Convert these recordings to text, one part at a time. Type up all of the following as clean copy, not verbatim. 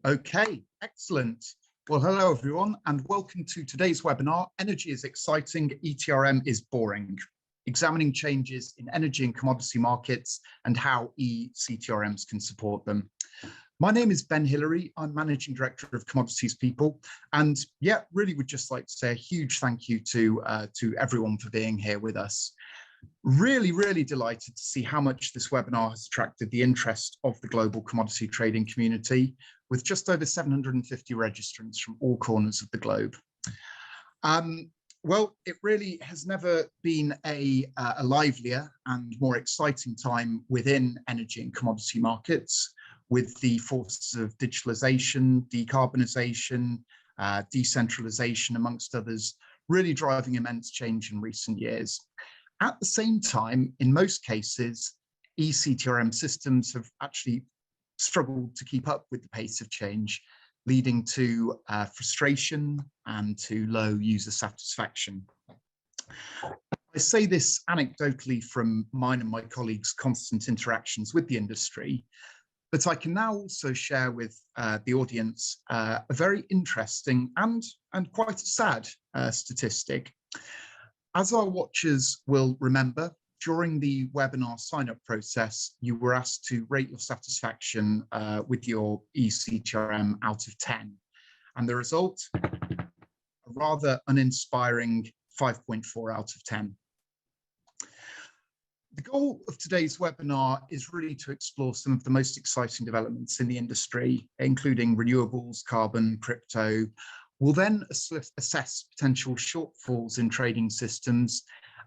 Okay, excellent. Well, hello everyone, and welcome to today's webinar, Energy is Exciting, ETRM is Boring, examining changes in energy and commodity markets and how ECTRMs can support them. My name is Ben Hillary. I'm Managing Director of Commodities People, and yeah, really would just like to say a huge thank you to everyone for being here with us. Really delighted to see how much this webinar has attracted the interest of the global commodity trading community, with just over 750 registrants from all corners of the globe. Well, it really has never been a livelier and more exciting time within energy and commodity markets, with the forces of digitalization, decarbonisation, decentralization, amongst others, really driving immense change in recent years. At the same time, in most cases, ECTRM systems have actually struggled to keep up with the pace of change, leading to frustration and to low user satisfaction. I say this anecdotally from mine and my colleagues' constant interactions with the industry, but I can now also share with the audience a very interesting and quite a sad statistic. As our watchers will remember, during the webinar sign-up process, you were asked to rate your satisfaction with your ECTRM out of 10. And the result, a rather uninspiring 5.4 out of 10. The goal of today's webinar is really to explore some of the most exciting developments in the industry, including renewables, carbon, crypto. We'll then assess potential shortfalls in trading systems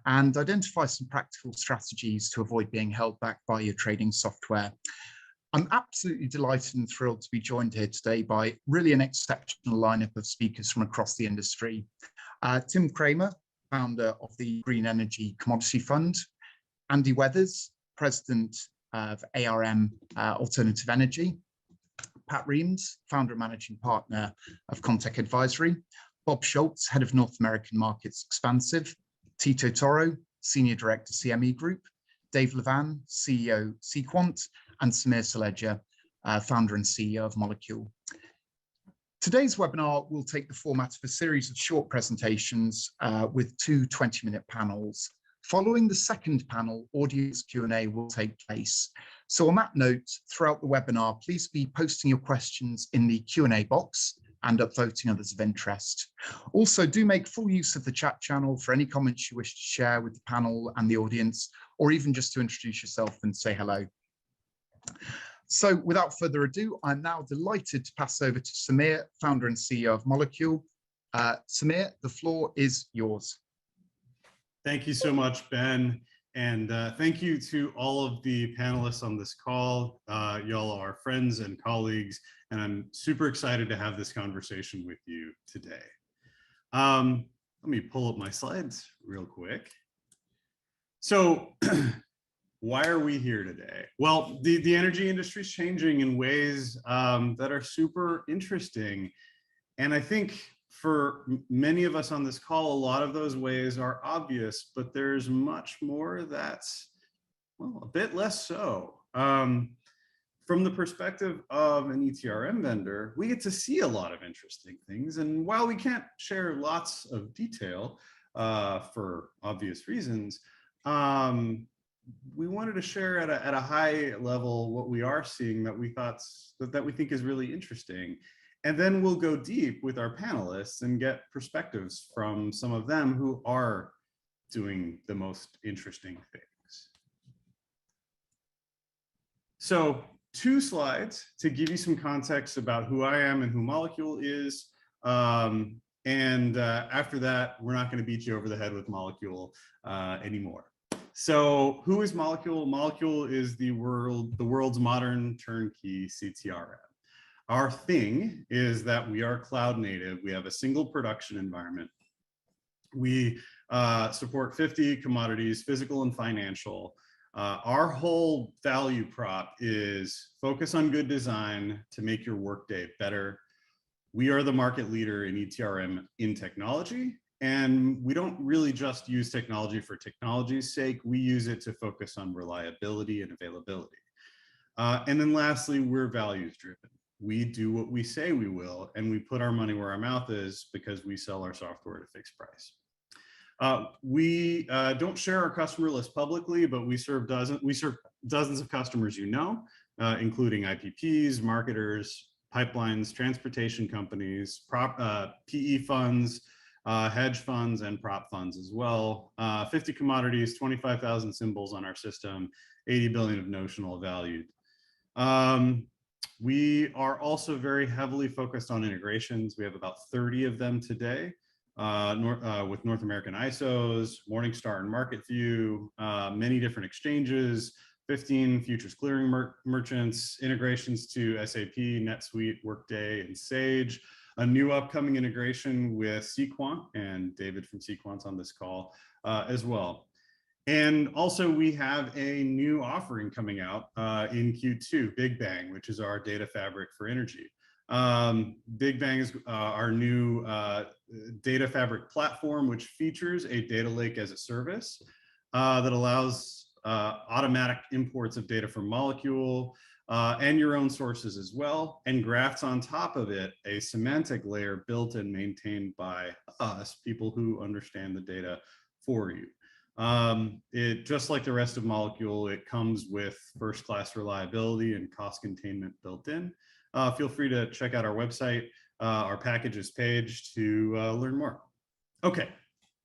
and identify some practical strategies to avoid being held back by your trading software. I'm absolutely delighted and thrilled to be joined here today by really an exceptional lineup of speakers from across the industry. Tim Kramer, founder of the Green Energy Commodity Fund, Andy Weathers, president of ARM Alternative Energy, Pat Reams, founder and managing partner of Contech Advisory, Bob Schultz, head of North American Markets Expansive, Tito Toro, senior director CME Group, Dave Levan, CEO Sequant, and Samir Saleja, founder and CEO of Molecule. Today's webinar will take the format of a series of short presentations with two 20-minute panels. Following the second panel, audience Q&A will take place. So on that note, throughout the webinar, please be posting your questions in the Q&A box and upvoting others of interest. Also, do make full use of the chat channel for any comments you wish to share with the panel and the audience, or even just to introduce yourself and say hello. So without further ado, I'm now delighted to pass over to Samir, founder and CEO of Molecule. Samir, the floor is yours. Thank you so much, Ben. And thank you to all of the panelists on this call. Y'all are friends and colleagues, and I'm super excited to have this conversation with you today. Let me pull up my slides real quick. So why are we here today? Well, the energy industry is changing in ways that are super interesting. And I think for many of us on this call, a lot of those ways are obvious, but there's much more that's, well, a bit less so. From the perspective of an ETRM vendor, we get to see a lot of interesting things. And while we can't share lots of detail for obvious reasons, we wanted to share at a high level what we are seeing that we think is really interesting. And then we'll go deep with our panelists and get perspectives from some of them who are doing the most interesting things. So 2 slides to give you some context about who I am and who Molecule is. After that, we're not going to beat you over the head with Molecule anymore. So who is Molecule? Molecule is the world's modern turnkey CTRM. Our thing is that we are cloud native. We have a single production environment. We support 50 commodities, physical and financial. Our whole value prop is focus on good design to make your workday better. We are the market leader in ETRM in technology, and we don't really just use technology for technology's sake. We use it to focus on reliability and availability. And then lastly, we're values driven. we do what we say we will, and we put our money where our mouth is because we sell our software at a fixed price. We don't share our customer list publicly, but we serve dozens of customers, including IPPs, marketers, pipelines, transportation companies, PE funds, hedge funds, and prop funds as well. 50 commodities, 25,000 symbols on our system, 80 billion of notional value. We are also very heavily focused on integrations. We have about 30 of them today, with North American ISOs, Morningstar and MarketView, many different exchanges, 15 futures clearing merchants, integrations to SAP, NetSuite, Workday, and Sage, a new upcoming integration with Sequant, and David from Sequant's on this call as well. And also we have a new offering coming out in Q2, Big Bang, which is our data fabric for energy. Big Bang is our new data fabric platform, which features a data lake as a service that allows automatic imports of data from Molecule and your own sources as well, and grafts on top of it a semantic layer built and maintained by us, people who understand the data for you. It, just like the rest of Molecule, it comes with first-class reliability and cost containment built in. Feel free to check out our website, our packages page, to learn more. Okay,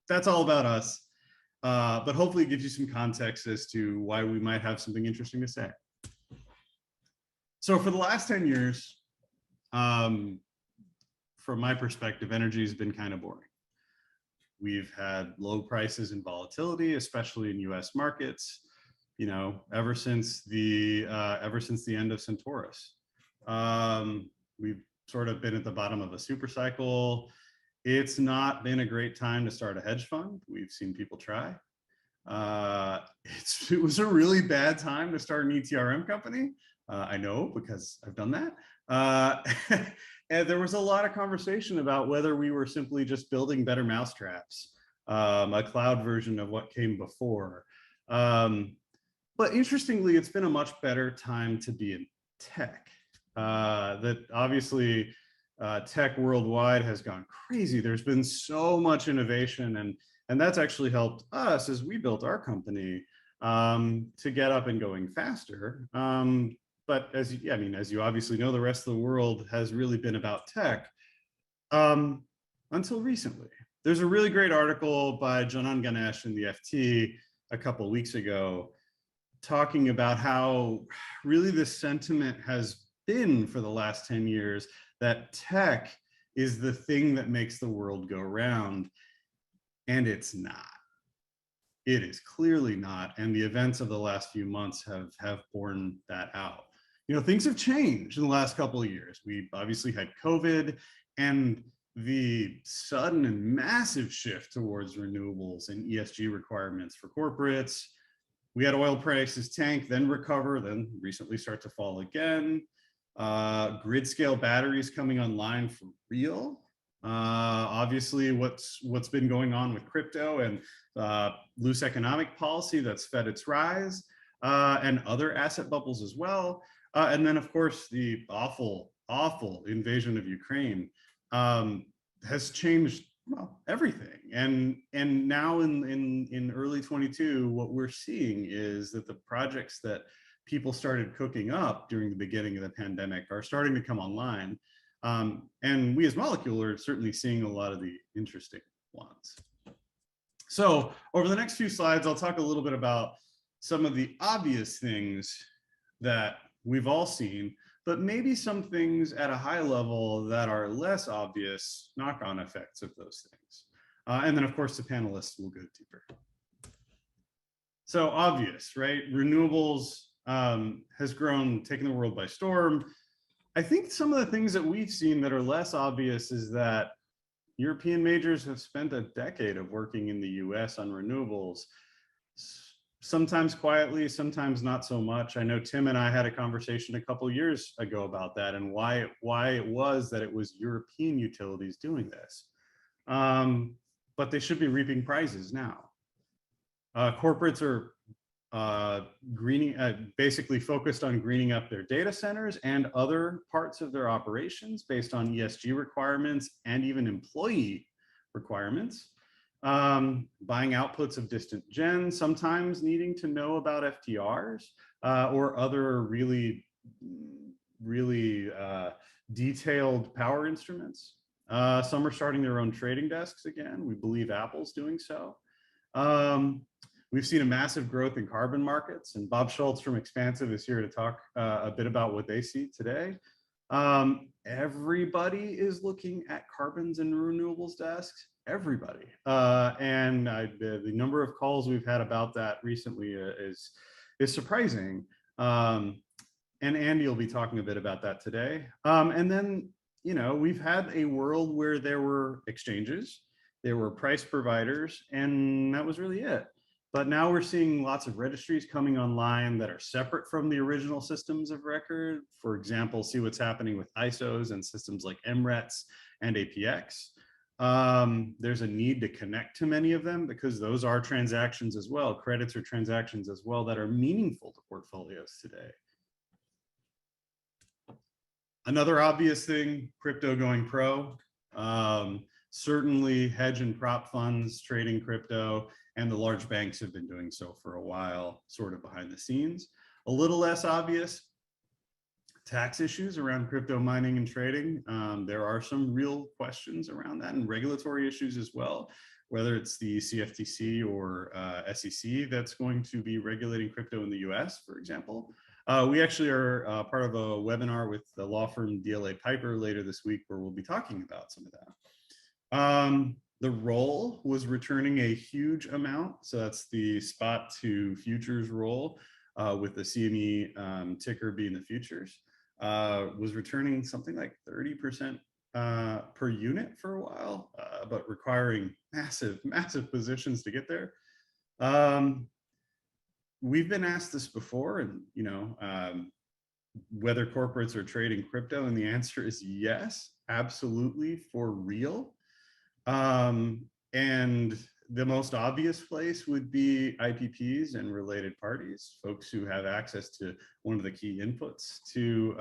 that's all about us, but hopefully it gives you some context as to why we might have something interesting to say. So for the last 10 years, from my perspective, energy has been kind of boring. We've had low prices and volatility, especially in U.S. markets, ever since the end of Centaurus. We've sort of been at the bottom of a super cycle. It's not been a great time to start a hedge fund. We've seen people try. It was a really bad time to start an ETRM company. I know, because I've done that. And there was a lot of conversation about whether we were simply just building better mousetraps, a cloud version of what came before. But interestingly, it's been a much better time to be in tech. That obviously tech worldwide has gone crazy. There's been so much innovation, and that's actually helped us as we built our company to get up and going faster. But as you obviously know, the rest of the world has really been about tech until recently. There's a really great article by Janan Ganesh in the FT a couple weeks ago talking about how really the sentiment has been for the last 10 years that tech is the thing that makes the world go round, and it's not. It is clearly not, and the events of the last few months have borne that out. Things have changed in the last couple of years. We obviously had COVID and the sudden and massive shift towards renewables and ESG requirements for corporates. We had oil prices tank, then recover, then recently start to fall again. Grid scale batteries coming online for real. Obviously what's been going on with crypto and loose economic policy that's fed its rise, and other asset bubbles as well. And then, of course, the awful invasion of Ukraine has changed, well, everything. And now in early 22, what we're seeing is that the projects that people started cooking up during the beginning of the pandemic are starting to come online. And we as Molecule are certainly seeing a lot of the interesting ones. So over the next few slides, I'll talk a little bit about some of the obvious things that we've all seen, but maybe some things at a high level that are less obvious knock-on effects of those things. And then of course the panelists will go deeper. So obvious, right? Renewables has grown, taken the world by storm. I think some of the things that we've seen that are less obvious is that European majors have spent a decade of working in the US on renewables, sometimes quietly, sometimes not so much. I know Tim and I had a conversation a couple years ago about that and why it was that it was European utilities doing this. But they should be reaping prizes now. Corporates are basically focused on greening up their data centers and other parts of their operations based on ESG requirements and even employee requirements. Buying outputs of distant gens, sometimes needing to know about FTRs or other really detailed power instruments. Some are starting their own trading desks again. We believe Apple's doing so. We've seen a massive growth in carbon markets, and Bob Schultz from Expansive is here to talk a bit about what they see today. Everybody is looking at carbons and renewables desks, everybody. And the number of calls we've had about that recently is surprising. And Andy will be talking a bit about that today. And then, you know, we've had a world where there were exchanges, there were price providers, and that was really it. But now we're seeing lots of registries coming online that are separate from the original systems of record. For example, see what's happening with ISOs and systems like MRETs and APX. There's a need to connect to many of them because those are transactions as well. Credits are transactions as well that are meaningful to portfolios today. Another obvious thing, crypto going pro. Certainly hedge and prop funds trading crypto, and the large banks have been doing so for a while, sort of behind the scenes. A little less obvious, tax issues around crypto mining and trading. There are some real questions around that and regulatory issues as well, whether it's the CFTC or SEC that's going to be regulating crypto in the US, for example. We actually are part of a webinar with the law firm DLA Piper later this week where we'll be talking about some of that. The roll was returning a huge amount. So that's the spot to futures roll with the CME ticker being the futures, was returning something like 30% per unit for a while, but requiring massive, massive positions to get there. We've been asked this before, and you know, whether corporates are trading crypto, and the answer is yes, absolutely, for real. And the most obvious place would be IPPs and related parties, folks who have access to one of the key inputs to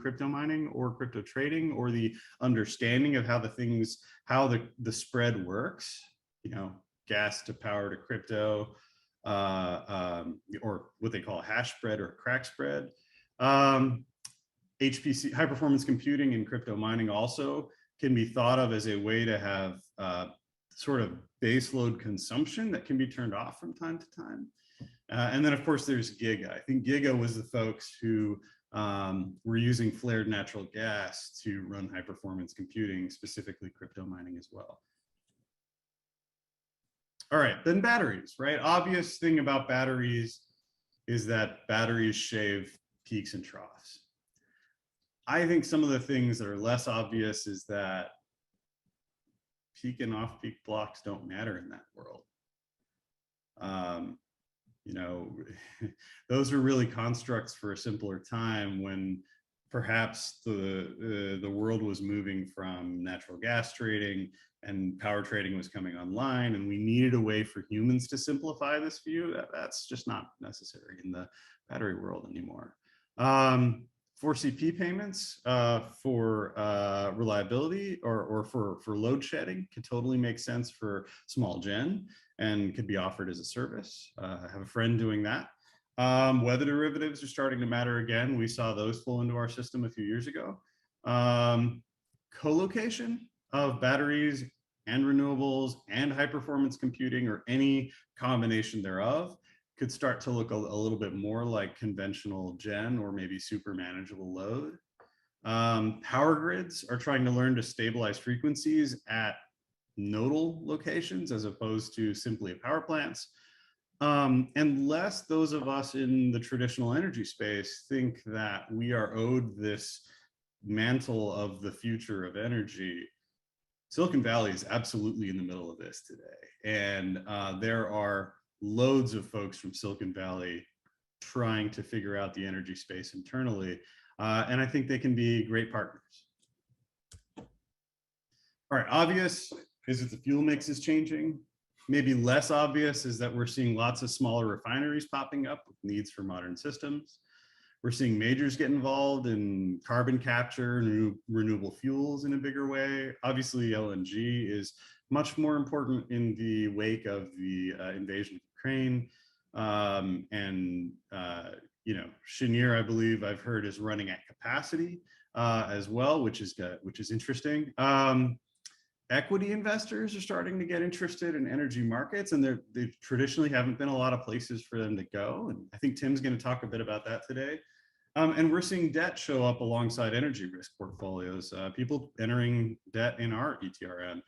crypto mining or crypto trading, or the understanding of how the spread works, you know, gas to power to crypto, or what they call a hash spread or a crack spread. HPC, high performance computing and crypto mining also can be thought of as a way to have sort of baseload consumption that can be turned off from time to time. And then of course there's Giga. I think Giga was the folks who were using flared natural gas to run high performance computing, specifically crypto mining as well. All right, then batteries, right? Obvious thing about batteries is that batteries shave peaks and troughs. I think some of the things that are less obvious is that peak and off-peak blocks don't matter in that world. You know, those are really constructs for a simpler time when perhaps the world was moving from natural gas trading and power trading was coming online, and we needed a way for humans to simplify this view. That's just not necessary in the battery world anymore. 4CP payments for reliability or for load shedding could totally make sense for small gen and could be offered as a service. I have a friend doing that. Weather derivatives are starting to matter again. We saw those flow into our system a few years ago. Co-location of batteries and renewables and high performance computing, or any combination thereof, could start to look a little bit more like conventional gen or maybe super manageable load. Power grids are trying to learn to stabilize frequencies at nodal locations as opposed to simply at power plants. Unless those of us in the traditional energy space think that we are owed this mantle of the future of energy, Silicon Valley is absolutely in the middle of this today. And there are loads of folks from Silicon Valley trying to figure out the energy space internally. And I think they can be great partners. All right, obvious is that the fuel mix is changing. maybe less obvious is that we're seeing lots of smaller refineries popping up with needs for modern systems. We're seeing majors get involved in carbon capture and renewable fuels in a bigger way. Obviously, LNG is much more important in the wake of the invasion of Ukraine. You know, Cheniere, I believe I've heard, is running at capacity as well, which is interesting. Equity investors are starting to get interested in energy markets, and they traditionally haven't been a lot of places for them to go. And I think Tim's going to talk a bit about that today. And we're seeing debt show up alongside energy risk portfolios. People entering debt in our ETRM,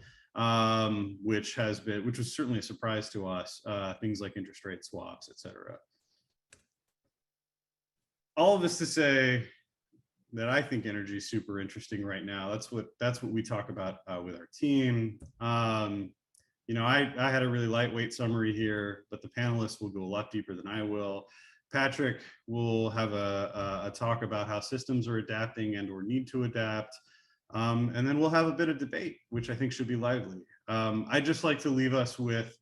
which was certainly a surprise to us. Things like interest rate swaps, et cetera. All of this to say that I think energy is super interesting right now. That's what we talk about with our team. You know, I had a really lightweight summary here, but the panelists will go a lot deeper than I will. Patrick will have a talk about how systems are adapting and or need to adapt. And then we'll have a bit of debate, which I think should be lively. I'd just like to leave us with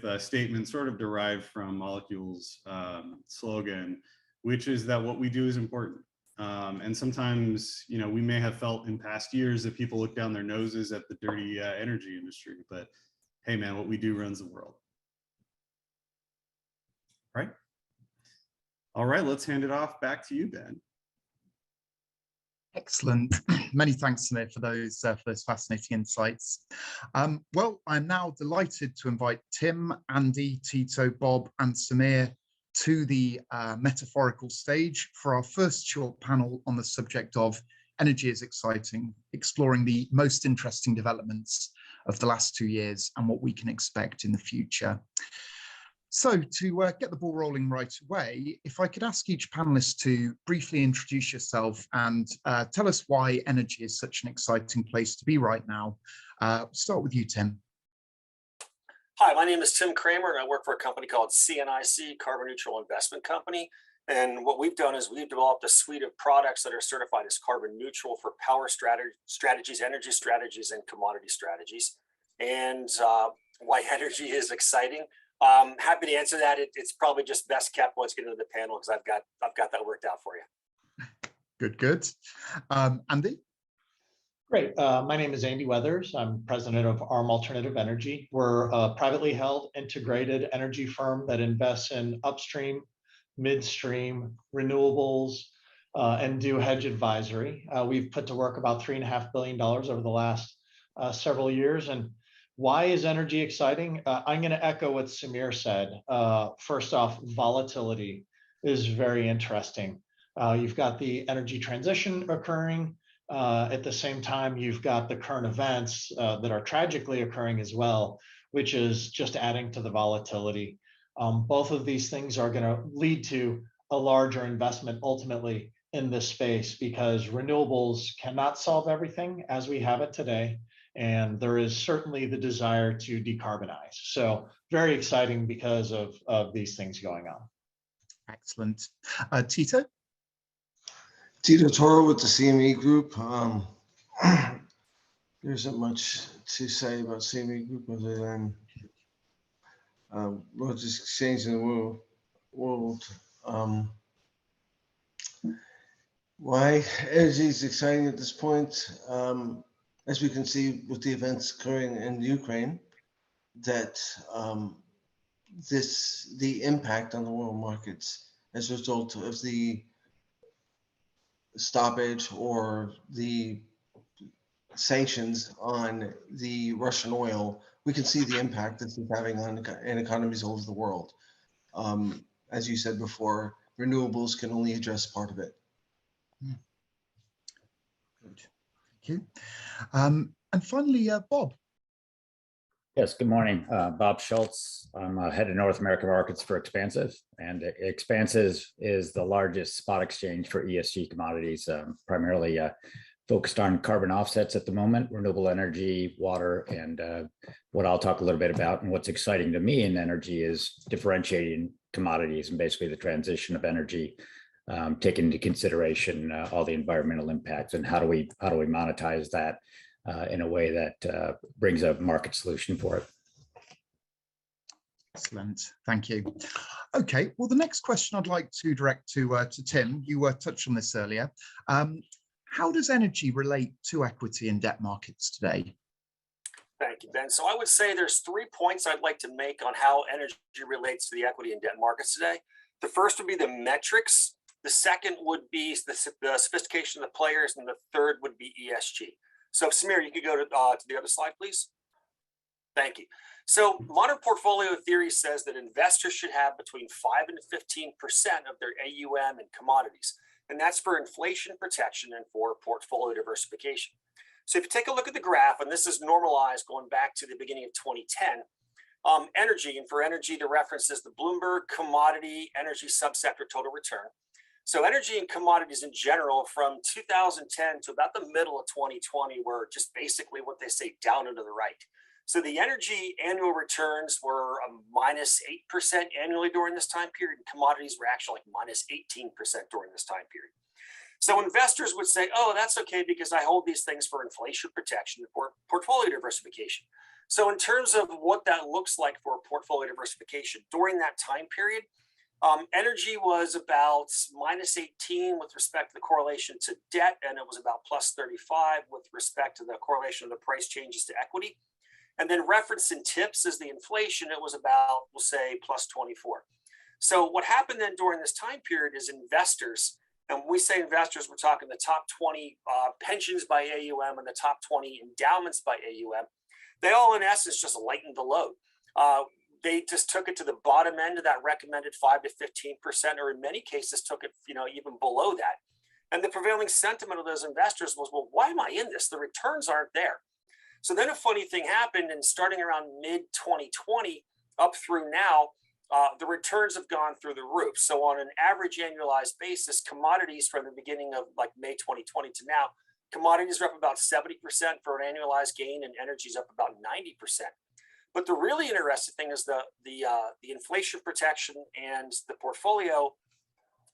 a statement sort of derived from Molecule's slogan, which is that what we do is important. And sometimes, you know, we may have felt in past years that people look down their noses at the dirty energy industry, but hey, man, what we do runs the world. Right? All right, let's hand it off back to you, Ben. Excellent. Many thanks, Samir, for those fascinating insights. Well, I'm now delighted to invite Tim, Andy, Tito, Bob, and Samir to the metaphorical stage for our first short panel on the subject of Energy is Exciting, exploring the most interesting developments of the last 2 years and what we can expect in the future. So to get the ball rolling right away, if I could ask each panelist to briefly introduce yourself and tell us why energy is such an exciting place to be right now. Start with you, Tim. Hi, my name is Tim Kramer, and I work for a company called CNIC, Carbon Neutral Investment Company. And what we've done is we've developed a suite of products that are certified as carbon neutral for power strategies, energy strategies, and commodity strategies. And why energy is exciting. Happy to answer that. It's probably just best kept once we get into the panel because I've got that worked out for you. Good. Andy? Great. My name is Andy Weathers. I'm president of ARM Alternative Energy. We're a privately held integrated energy firm that invests in upstream, midstream, renewables, and do hedge advisory. We've put to work about $3.5 billion over the last several years. And why is energy exciting? I'm going to echo what Samir said. First off, volatility is very interesting. You've got the energy transition occurring. At the same time, you've got the current events that are tragically occurring as well, which is just adding to the volatility. Both of these things are going to lead to a larger investment ultimately in this space because renewables cannot solve everything as we have it today. And there is certainly the desire to decarbonize. So very exciting because of these things going on. Excellent. Tito? Tito Toro with the CME Group. There isn't much to say about CME Group other than we're just changing the world. Why energy is exciting at this point? As we can see with the events occurring in Ukraine, that the impact on the world markets as a result of the stoppage or the sanctions on the Russian oil, we can see the impact that it's having on economies all over the world. As you said before, renewables can only address part of it. Good. Thank you. And finally, Bob. Yes, good morning. Bob Schultz. I'm head of North American markets for Expansive, and Expansive is the largest spot exchange for ESG commodities, primarily focused on carbon offsets at the moment, renewable energy, water, and what I'll talk a little bit about. And what's exciting to me in energy is differentiating commodities and basically the transition of energy, taking into consideration all the environmental impacts and how do we monetize that in a way that brings a market solution for it. Excellent, thank you. Okay, well, the next question I'd like to direct to Tim. You touched on this earlier. How does energy relate to equity and debt markets today? Thank you, Ben. So I would say there's 3 points I'd like to make on how energy relates to the equity and debt markets today. The first would be the metrics. The second would be the sophistication of the players, and the third would be ESG. So Samir, you could go to the other slide, please. Thank you. So modern portfolio theory says that investors should have between 5 and 15% of their AUM in commodities, and that's for inflation protection and for portfolio diversification. So if you take a look at the graph, and this is normalized going back to the beginning of 2010, energy, and for energy, the reference is the Bloomberg Commodity Energy Subsector Total Return. So energy and commodities in general from 2010 to about the middle of 2020 were just basically what they say down and to the right. So the energy annual returns were minus 8% annually during this time period, and commodities were actually like minus 18% during this time period. So investors would say, oh, that's okay because I hold these things for inflation protection or portfolio diversification. So in terms of what that looks like for portfolio diversification during that time period, energy was about minus 18 with respect to the correlation to debt, and it was about plus 35 with respect to the correlation of the price changes to equity. And then referenced in tips as the inflation, it was about, we'll say, plus 24. So what happened then during this time period is investors, and when we say investors, we're talking the top 20 pensions by AUM and the top 20 endowments by AUM. They all, in essence, just lightened the load. They just took it to the bottom end of that recommended 5 to 15%, or in many cases took it, even below that. And the prevailing sentiment of those investors was, well, why am I in this? The returns aren't there. So then a funny thing happened, and starting around mid 2020 up through now, the returns have gone through the roof. So on an average annualized basis, commodities from the beginning of like May 2020 to now, commodities are up about 70% for an annualized gain, and energy is up about 90%. But the really interesting thing is the inflation protection and the portfolio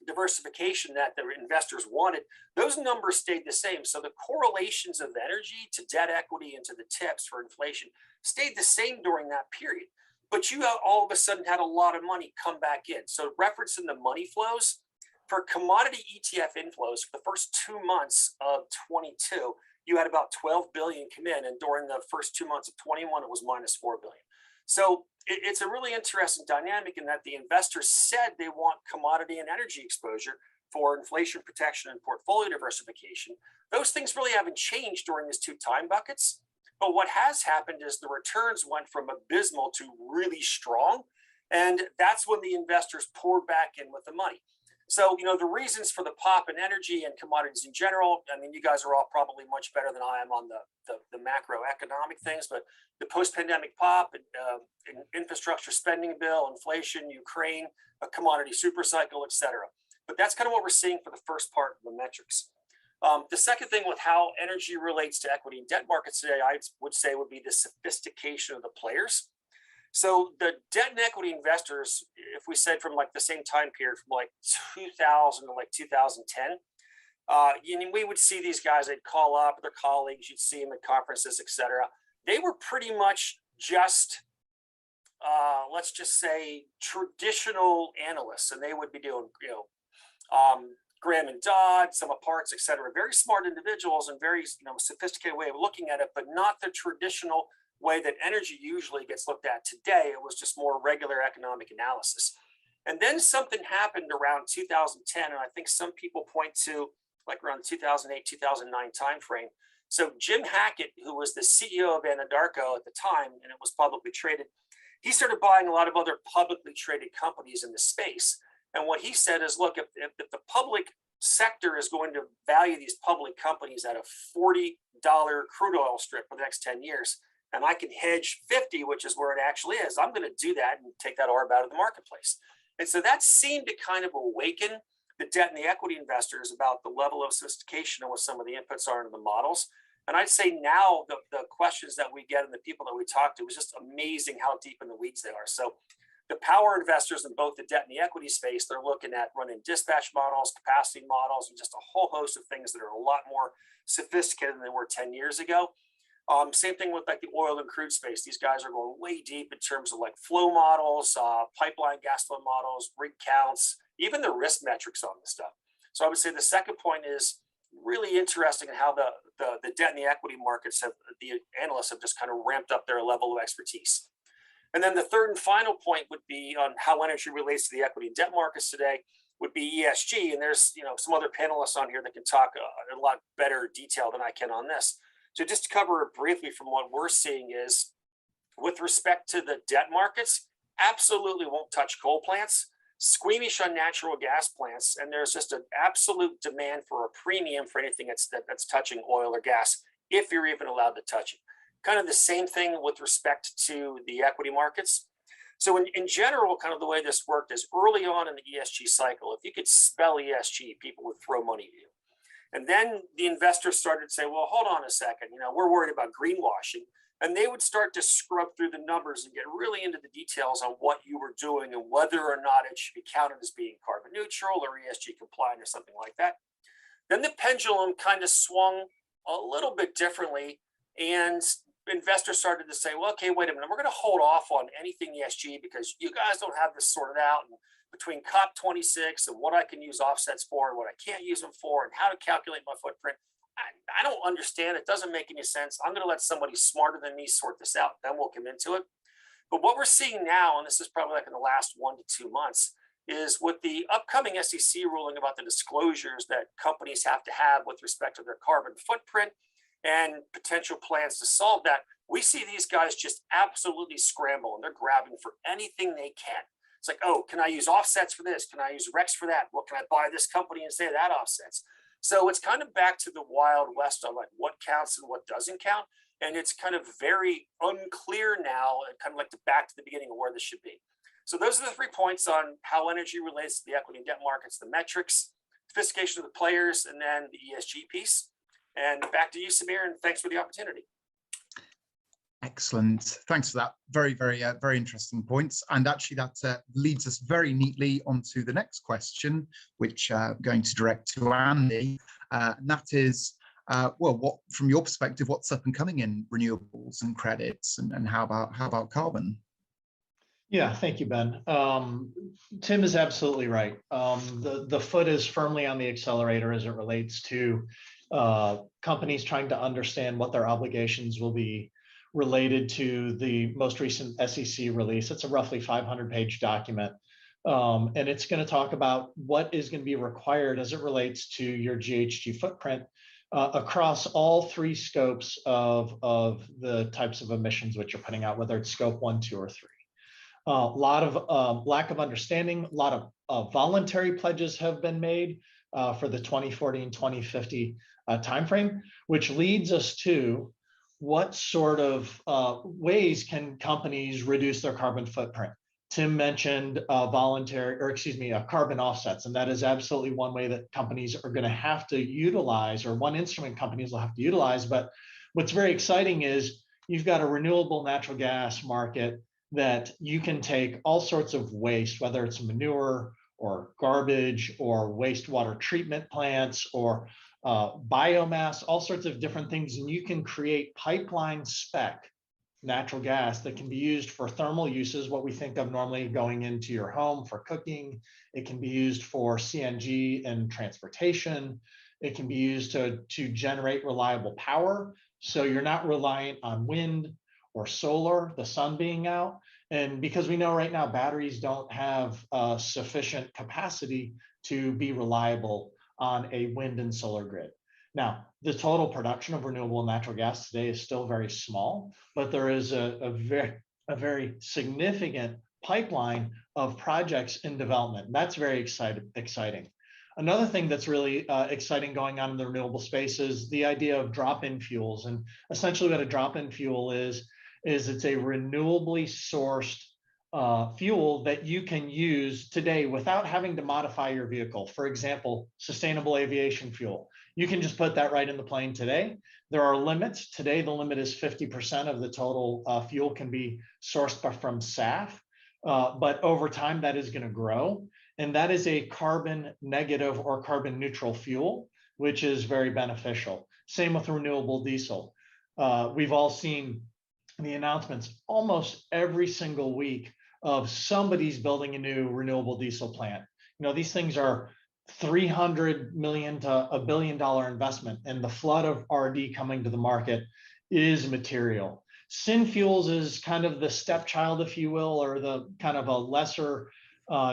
diversification that the investors wanted, those numbers stayed the same. So the correlations of energy to debt equity and to the tips for inflation stayed the same during that period. But you all of a sudden had a lot of money come back in. So referencing the money flows, for commodity ETF inflows for the first 2 months of 22, you had about 12 billion come in, and during the first 2 months of 21, it was minus 4 billion. So it's a really interesting dynamic in that the investors said they want commodity and energy exposure for inflation protection and portfolio diversification. Those things really haven't changed during these 2 time buckets. But what has happened is the returns went from abysmal to really strong. And that's when the investors poured back in with the money. So, the reasons for the pop in energy and commodities in general, I mean, you guys are all probably much better than I am on the macroeconomic things, but the post-pandemic pop, infrastructure spending bill, inflation, Ukraine, a commodity super cycle, et cetera. But that's kind of what we're seeing for the first part of the metrics. The second thing with how energy relates to equity and debt markets today, I would say would be the sophistication of the players. So the debt and equity investors, if we said from like the same time period, from like 2000 to like 2010, we would see these guys, they'd call up their colleagues, you'd see them at conferences, et cetera. They were pretty much just, let's just say, traditional analysts, and they would be doing, Graham and Dodd, sum of parts, et cetera. Very smart individuals and very sophisticated way of looking at it, but not the traditional way that energy usually gets looked at today. It was just more regular economic analysis. And then something happened around 2010, and I think some people point to like around 2008, 2009 timeframe. So Jim Hackett, who was the CEO of Anadarko at the time, and it was publicly traded, he started buying a lot of other publicly traded companies in the space. And what he said is, look, if the public sector is going to value these public companies at a $40 crude oil strip for the next 10 years, and I can hedge 50, which is where it actually is, I'm going to do that and take that ARB out of the marketplace. And so that seemed to kind of awaken the debt and the equity investors about the level of sophistication and what some of the inputs are into the models. And I'd say now the questions that we get and the people that we talk to is just amazing how deep in the weeds they are. So the power investors in both the debt and the equity space, they're looking at running dispatch models, capacity models, and just a whole host of things that are a lot more sophisticated than they were 10 years ago. Same thing with like the oil and crude space. These guys are going way deep in terms of like flow models, pipeline gas flow models, rig counts, even the risk metrics on this stuff. So I would say the second point is really interesting in how the debt and the equity markets have, the analysts have just kind of ramped up their level of expertise. And then the third and final point would be on how energy relates to the equity and debt markets today would be ESG. And there's some other panelists on here that can talk in a lot better detail than I can on this. So just to cover it briefly from what we're seeing is with respect to the debt markets, absolutely won't touch coal plants, squeamish on natural gas plants, and there's just an absolute demand for a premium for anything that's touching oil or gas, if you're even allowed to touch it. Kind of the same thing with respect to the equity markets. So in general, kind of the way this worked is early on in the ESG cycle, if you could spell ESG, people would throw money at you. And then the investors started to say, well, hold on a second, we're worried about greenwashing. And they would start to scrub through the numbers and get really into the details on what you were doing and whether or not it should be counted as being carbon neutral or ESG compliant or something like that. Then the pendulum kind of swung a little bit differently, and investors started to say, well, okay, wait a minute, we're going to hold off on anything ESG because you guys don't have this sorted out. And between COP26 and what I can use offsets for and what I can't use them for and how to calculate my footprint, I don't understand. It doesn't make any sense. I'm going to let somebody smarter than me sort this out. Then we'll come into it. But what we're seeing now, and this is probably like in the last 1 to 2 months, is with the upcoming SEC ruling about the disclosures that companies have to have with respect to their carbon footprint and potential plans to solve that, we see these guys just absolutely scramble and they're grabbing for anything they can. It's like, oh, can I use offsets for this? Can I use RECs for that? Well, can I buy this company and say that offsets? So it's kind of back to the Wild West on like what counts and what doesn't count. And it's kind of very unclear now and kind of like back to the beginning of where this should be. So those are the 3 points on how energy relates to the equity and debt markets, the metrics, sophistication of the players, and then the ESG piece. And back to you, Samir, and thanks for the opportunity. Excellent. Thanks for that. Very, very interesting points. And actually that leads us very neatly onto the next question, which I'm going to direct to Andy. And that is, well, what, from your perspective, what's up and coming in renewables and credits, and how about carbon? Yeah, thank you, Ben. Tim is absolutely right. The foot is firmly on the accelerator as it relates to companies trying to understand what their obligations will be related to the most recent SEC release. It's a roughly 500-page document. And it's going to talk about what is going to be required as it relates to your GHG footprint across all 3 scopes of the types of emissions which you're putting out, whether it's scope 1, 2, or 3. A lot of lack of understanding, a lot of voluntary pledges have been made for the 2040 and 2050 timeframe, which leads us to what sort of ways can companies reduce their carbon footprint? Tim mentioned carbon offsets, and that is absolutely one way that companies are going to have to utilize, or one instrument companies will have to utilize. But what's very exciting is you've got a renewable natural gas market that you can take all sorts of waste, whether it's manure or garbage or wastewater treatment plants or biomass, all sorts of different things, and you can create pipeline spec natural gas that can be used for thermal uses, what we think of normally going into your home for cooking. It can be used for CNG and transportation. It can be used to generate reliable power, so you're not reliant on wind or solar, the sun being out. And because we know right now batteries don't have sufficient capacity to be reliable on a wind and solar grid. Now, the total production of renewable natural gas today is still very small, but there is a very significant pipeline of projects in development. That's very exciting. Another thing that's really exciting going on in the renewable space is the idea of drop-in fuels. And essentially what a drop-in fuel is it's a renewably sourced fuel that you can use today without having to modify your vehicle. For example, sustainable aviation fuel. You can just put that right in the plane today. There are limits. Today, the limit is 50% of the total fuel can be sourced from SAF. But over time, that is going to grow. And that is a carbon negative or carbon neutral fuel, which is very beneficial. Same with renewable diesel. we've all seen the announcements almost every single week of somebody's building a new renewable diesel plant. These things are 300 million to $1 billion investment, and the flood of RD coming to the market is material. Syn fuels is kind of the stepchild, if you will, or the kind of a lesser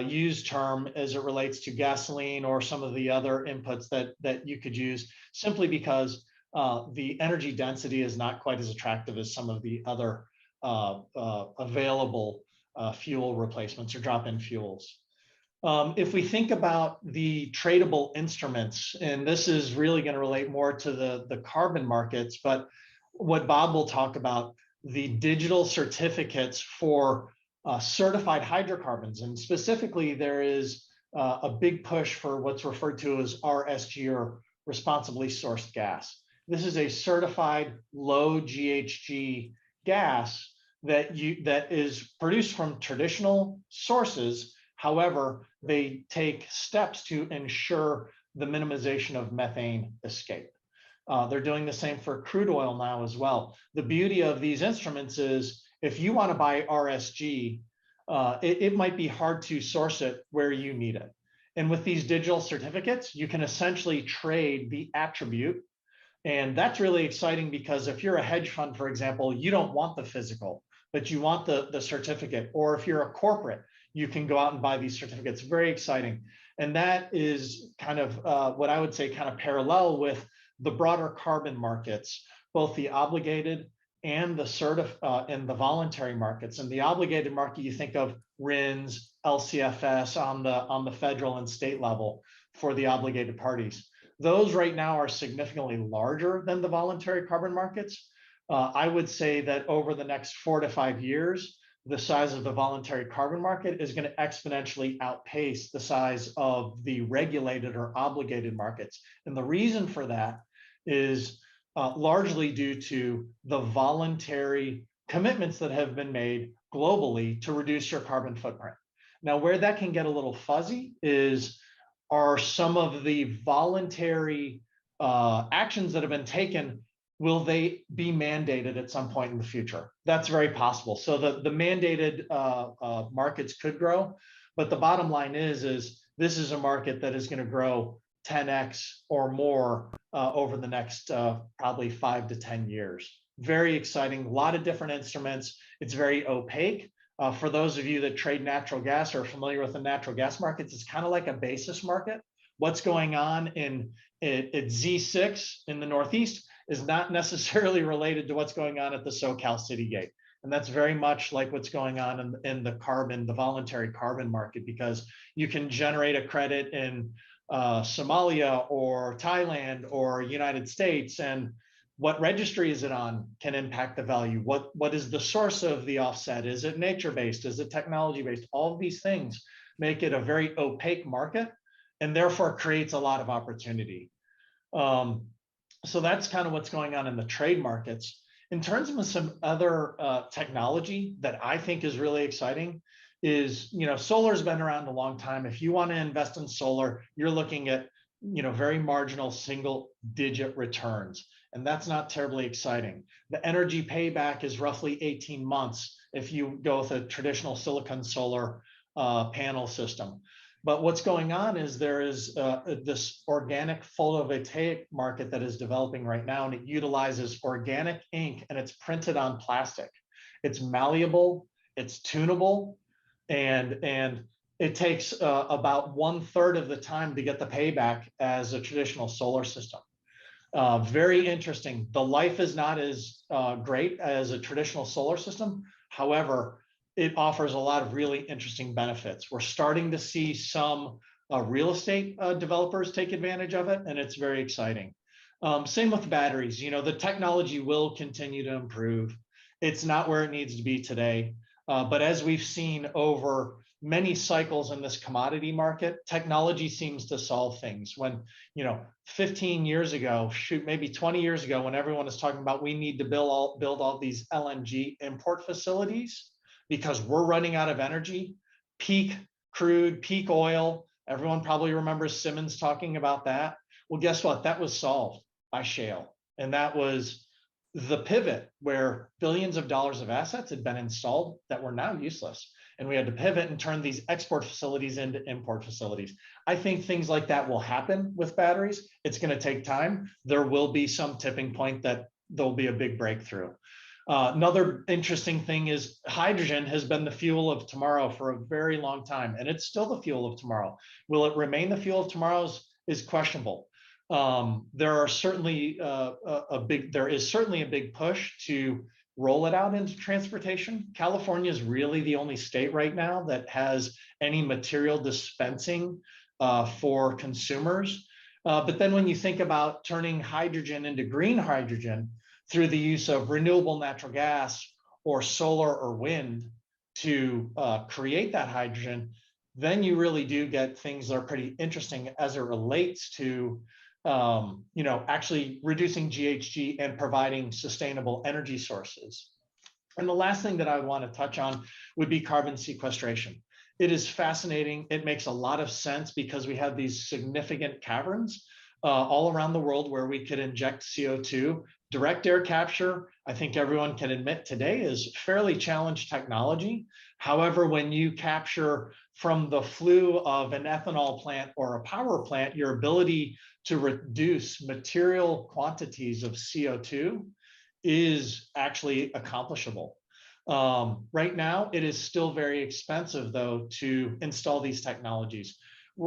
used term as it relates to gasoline or some of the other inputs that you could use, simply because the energy density is not quite as attractive as some of the other available fuel replacements or drop-in fuels. If we think about the tradable instruments, and this is really going to relate more to the carbon markets, but what Bob will talk about, the digital certificates for certified hydrocarbons. And specifically, there is a big push for what's referred to as RSG, or responsibly sourced gas. This is a certified low GHG gas that is produced from traditional sources. However, they take steps to ensure the minimization of methane escape. They're doing the same for crude oil now as well. The beauty of these instruments is if you want to buy RSG, it might be hard to source it where you need it. And with these digital certificates, you can essentially trade the attribute. And that's really exciting because if you're a hedge fund, for example, you don't want the physical, but you want the certificate. Or if you're a corporate, you can go out and buy these certificates. Very exciting. And that is kind of what I would say kind of parallel with the broader carbon markets, both the obligated and the voluntary markets. And the obligated market, you think of RINs, LCFS on the federal and state level for the obligated parties. Those right now are significantly larger than the voluntary carbon markets. I would say that over the next 4 to 5 years, the size of the voluntary carbon market is going to exponentially outpace the size of the regulated or obligated markets. And the reason for that is largely due to the voluntary commitments that have been made globally to reduce your carbon footprint. Now, where that can get a little fuzzy are some of the voluntary actions that have been taken. Will they be mandated at some point in the future? That's very possible. So the mandated markets could grow, but the bottom line is this is a market that is going to grow 10x or more over the next probably 5 to 10 years. Very exciting, a lot of different instruments. It's very opaque. For those of you that trade natural gas or are familiar with the natural gas markets, it's kind of like a basis market. What's going on at Z6 in the Northeast is not necessarily related to what's going on at the SoCal City Gate. And that's very much like what's going on in the voluntary carbon market, because you can generate a credit in Somalia or Thailand or United States, and what registry is it on can impact the value. What is the source of the offset? Is it nature-based? Is it technology-based? All of these things make it a very opaque market and therefore creates a lot of opportunity. So that's kind of what's going on in the trade markets. In terms of some other technology that I think is really exciting is, solar's been around a long time. If you want to invest in solar, you're looking at, very marginal single-digit returns. And that's not terribly exciting. The energy payback is roughly 18 months if you go with a traditional silicon solar panel system. But what's going on is there is this organic photovoltaic market that is developing right now, and it utilizes organic ink, and it's printed on plastic. It's malleable, it's tunable, and it takes about 1/3 of the time to get the payback as a traditional solar system. Very interesting. The life is not as great as a traditional solar system. However, it offers a lot of really interesting benefits. We're starting to see some real estate developers take advantage of it, and it's very exciting. Same with batteries. The technology will continue to improve. It's not where it needs to be today. But as we've seen over many cycles in this commodity market, technology seems to solve things. When, 15 years ago, maybe 20 years ago, when everyone was talking about we need to build all these LNG import facilities because we're running out of energy, peak crude, peak oil. Everyone probably remembers Simmons talking about that. Well, guess what? That was solved by shale. And that was the pivot where billions of dollars of assets had been installed that were now useless. And we had to pivot and turn these export facilities into import facilities. I think things like that will happen with batteries. It's going to take time. There will be some tipping point that there'll be a big breakthrough. Another interesting thing is hydrogen has been the fuel of tomorrow for a very long time, and it's still the fuel of tomorrow. Will it remain the fuel of tomorrow is questionable. There is certainly a big push to roll it out into transportation. California is really the only state right now that has any material dispensing for consumers. But then when you think about turning hydrogen into green hydrogen through the use of renewable natural gas or solar or wind to create that hydrogen, then you really do get things that are pretty interesting as it relates to actually reducing GHG and providing sustainable energy sources. And the last thing that I want to touch on would be carbon sequestration. It is fascinating. It makes a lot of sense because we have these significant caverns all around the world where we could inject CO2. Direct air capture, I think everyone can admit today, is fairly challenged technology. However, when you capture from the flue of an ethanol plant or a power plant, your ability to reduce material quantities of CO2 is actually accomplishable. Right now, it is still very expensive, though, to install these technologies.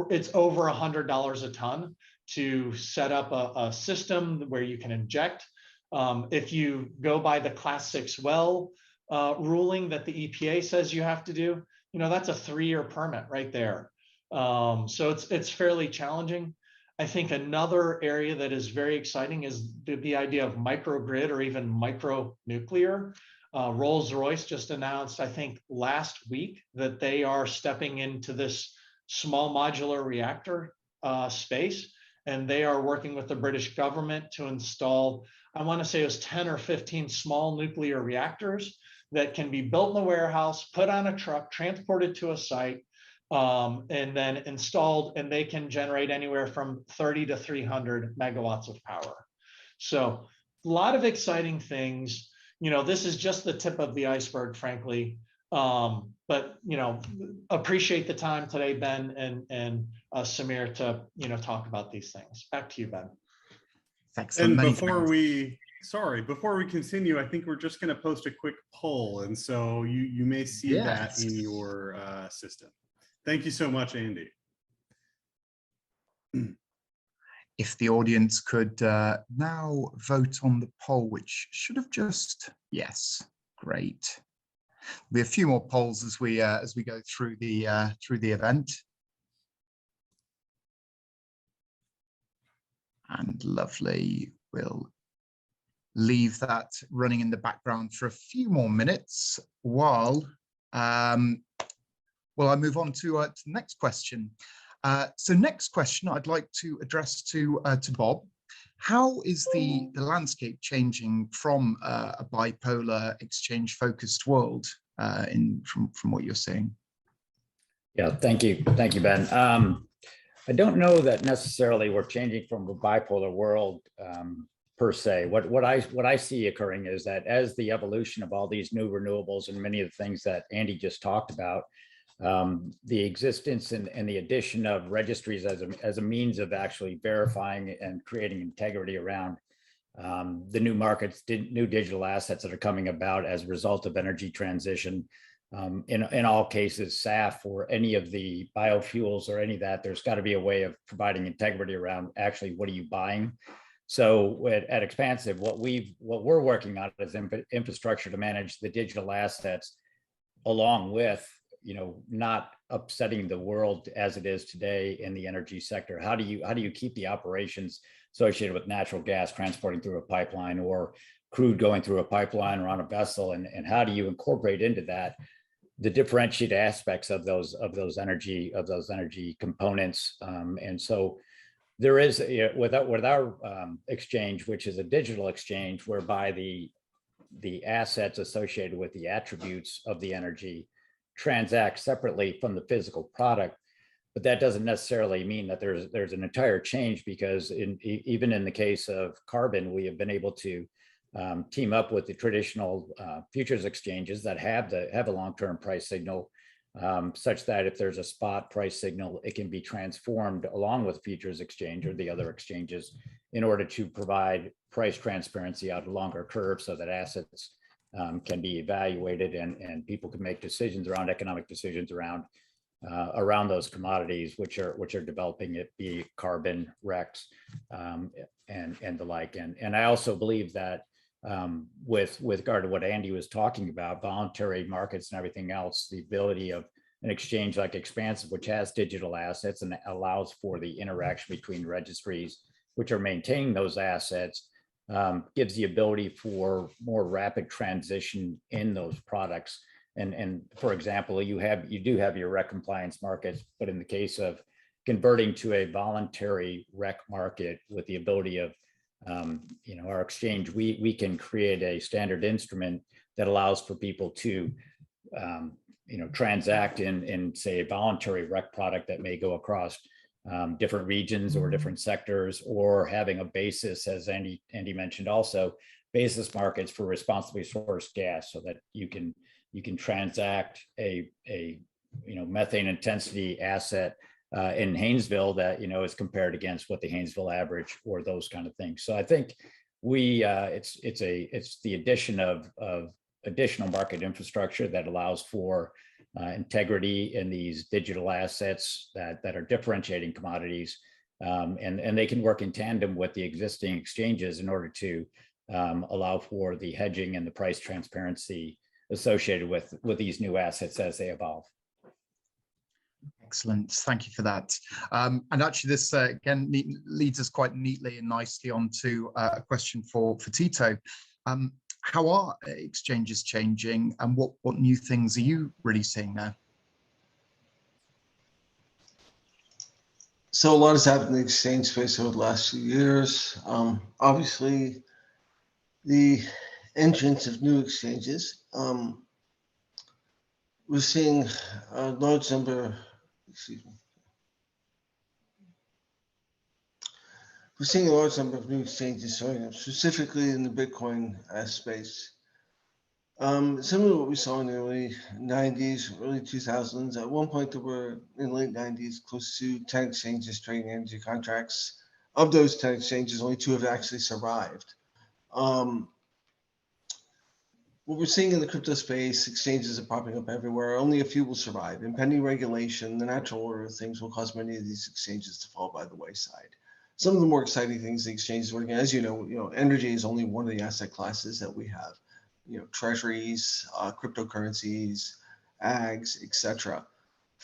It's over $100 a ton to set up a system where you can inject. If you go by the Class 6 well ruling that the EPA says you have to do, that's a 3-year permit right there. So it's fairly challenging. I think another area that is very exciting is the idea of microgrid or even micronuclear. Rolls-Royce just announced, I think last week, that they are stepping into this small modular reactor space, and they are working with the British government to install, I want to say it was 10 or 15 small nuclear reactors that can be built in a warehouse, put on a truck, transported to a site, and then installed, and they can generate anywhere from 30 to 300 megawatts of power. So a lot of exciting things. This is just the tip of the iceberg, frankly. But appreciate the time today, Ben and Samir, to talk about these things. Back to you, Ben. Thanks. And before we continue, I think we're just going to post a quick poll, and so you may see that in your system. Thank you so much, Andy. If the audience could now vote on the poll, which should have just, yes, great. There'll be a few more polls as we go through the event. And lovely, we'll leave that running in the background for a few more minutes while I move on to the next question. So next question I'd like to address to Bob. How is the landscape changing from a bipolar exchange focused world from what you're seeing? Yeah, thank you, Ben. I don't know that necessarily we're changing from a bipolar world per se. What I see occurring is that as the evolution of all these new renewables and many of the things that Andy just talked about, the existence and the addition of registries as a means of actually verifying and creating integrity around the new markets, new digital assets that are coming about as a result of energy transition. In all cases, SAF or any of the biofuels or any of that, there's got to be a way of providing integrity around actually what are you buying. So at Expansive, what we're working on is infrastructure to manage the digital assets, along with not upsetting the world as it is today in the energy sector. How do you keep the operations associated with natural gas transporting through a pipeline or crude going through a pipeline or on a vessel, and how do you incorporate into that the differentiated aspects of those energy components? And so there is with our exchange, which is a digital exchange, whereby the assets associated with the attributes of the energy transact separately from the physical product. But that doesn't necessarily mean that there's an entire change, because even in the case of carbon, we have been able to team up with the traditional futures exchanges that have a long-term price signal, such that if there's a spot price signal, it can be transformed along with futures exchange or the other exchanges in order to provide price transparency out a longer curve, so that assets can be evaluated and people can make decisions around economic decisions around those commodities which are developing, it be carbon, REX, and the like. And I also believe that with regard to what Andy was talking about, voluntary markets and everything else, the ability of an exchange like Expansive, which has digital assets and allows for the interaction between registries which are maintaining those assets, gives the ability for more rapid transition in those products. And for example, you do have your REC compliance markets, but in the case of converting to a voluntary REC market with the ability of our exchange, we can create a standard instrument that allows for people to transact in say a voluntary REC product that may go across different regions or different sectors, or having a basis, as Andy mentioned, also basis markets for responsibly sourced gas, so that you can transact a methane intensity asset in Haynesville that is compared against what the Haynesville average or those kind of things. So I think it's the addition of additional market infrastructure that allows for integrity in these digital assets that are differentiating commodities, and they can work in tandem with the existing exchanges in order to allow for the hedging and the price transparency associated with these new assets as they evolve. Excellent, thank you for that. And actually this again leads us quite neatly and nicely onto a question for Tito. How are exchanges changing, and what new things are you really seeing there? So a lot has happened in the exchange space over the last few years. Obviously, the entrance of new exchanges. We're seeing a large number, We're seeing a large number of new exchanges showing up, specifically in the Bitcoin space. Similar to what we saw in the early 90s, early 2000s. At one point, there were, in the late 90s, close to 10 exchanges trading energy contracts. Of those 10 exchanges, only 2 have actually survived. What we're seeing in the crypto space, exchanges are popping up everywhere. Only a few will survive. And pending regulation, the natural order of things will cause many of these exchanges to fall by the wayside. Some of the more exciting things the exchanges are working on, as you know, energy is only one of the asset classes that we have. Treasuries, cryptocurrencies, ags, etc.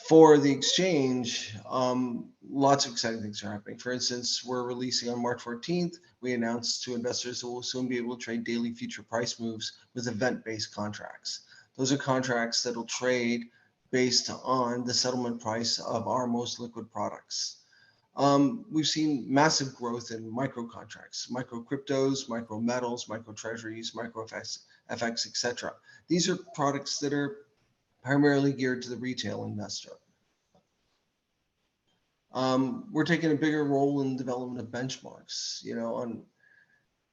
For the exchange, lots of exciting things are happening. For instance, we're releasing on March 14th, we announced to investors that we'll soon be able to trade daily future price moves with event-based contracts. Those are contracts that will trade based on the settlement price of our most liquid products. We've seen massive growth in micro contracts, micro cryptos, micro metals, micro treasuries, micro FX, etc. These are products that are primarily geared to the retail investor. We're taking a bigger role in the development of benchmarks. On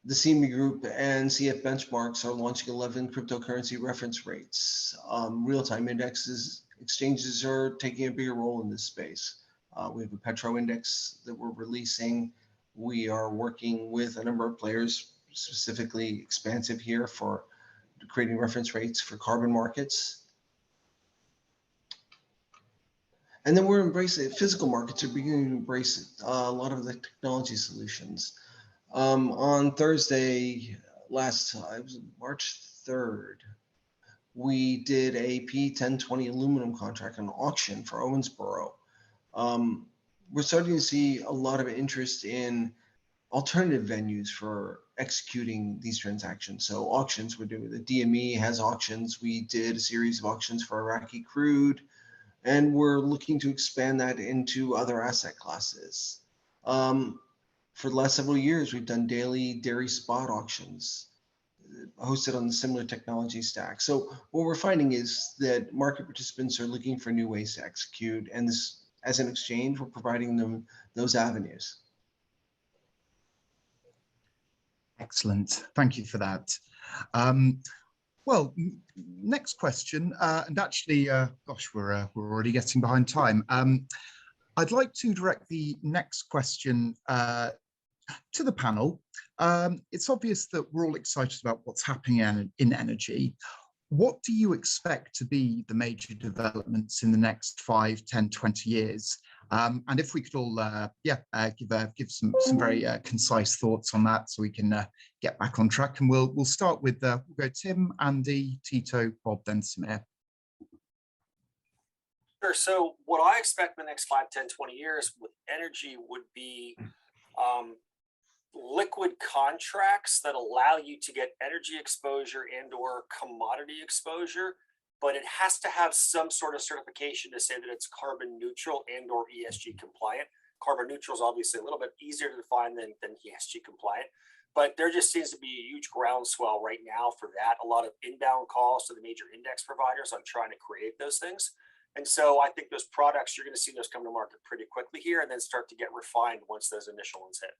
the CME Group and CF Benchmarks are launching 11 cryptocurrency reference rates. Real-time indexes, exchanges are taking a bigger role in this space. We have a Petro index that we're releasing. We are working with a number of players, specifically Expansive here, for creating reference rates for carbon markets. And then we're embracing it. Physical markets are beginning to embrace a lot of the technology solutions. On Thursday, it was March 3rd, we did a P1020 aluminum contract, an auction for Owensboro. We're starting to see a lot of interest in alternative venues for executing these transactions. So auctions, we're doing, the DME has auctions. We did a series of auctions for Iraqi crude, and we're looking to expand that into other asset classes. For the last several years, we've done daily dairy spot auctions hosted on the similar technology stack. So what we're finding is that market participants are looking for new ways to execute, and this, as an exchange, we're providing them those avenues. Excellent. Thank you for that. Well, next question, and actually, gosh, we're already getting behind time. I'd like to direct the next question to the panel. It's obvious that we're all excited about what's happening in energy. What do you expect to be the major developments in the next 5, 10, 20 years? And if we could all, give some very concise thoughts on that, so we can get back on track. And we'll start with we'll go Tim, Andy, Tito, Bob, then Samir. Sure. So what I expect in the next 5, 10, 20 years with energy would be liquid contracts that allow you to get energy exposure and or commodity exposure, but it has to have some sort of certification to say that it's carbon neutral and or ESG compliant. Carbon neutral is obviously a little bit easier to define than ESG compliant, but there just seems to be a huge groundswell right now for that. A lot of inbound calls to the major index providers on trying to create those things. And so I think those products, you're going to see those come to market pretty quickly here and then start to get refined once those initial ones hit.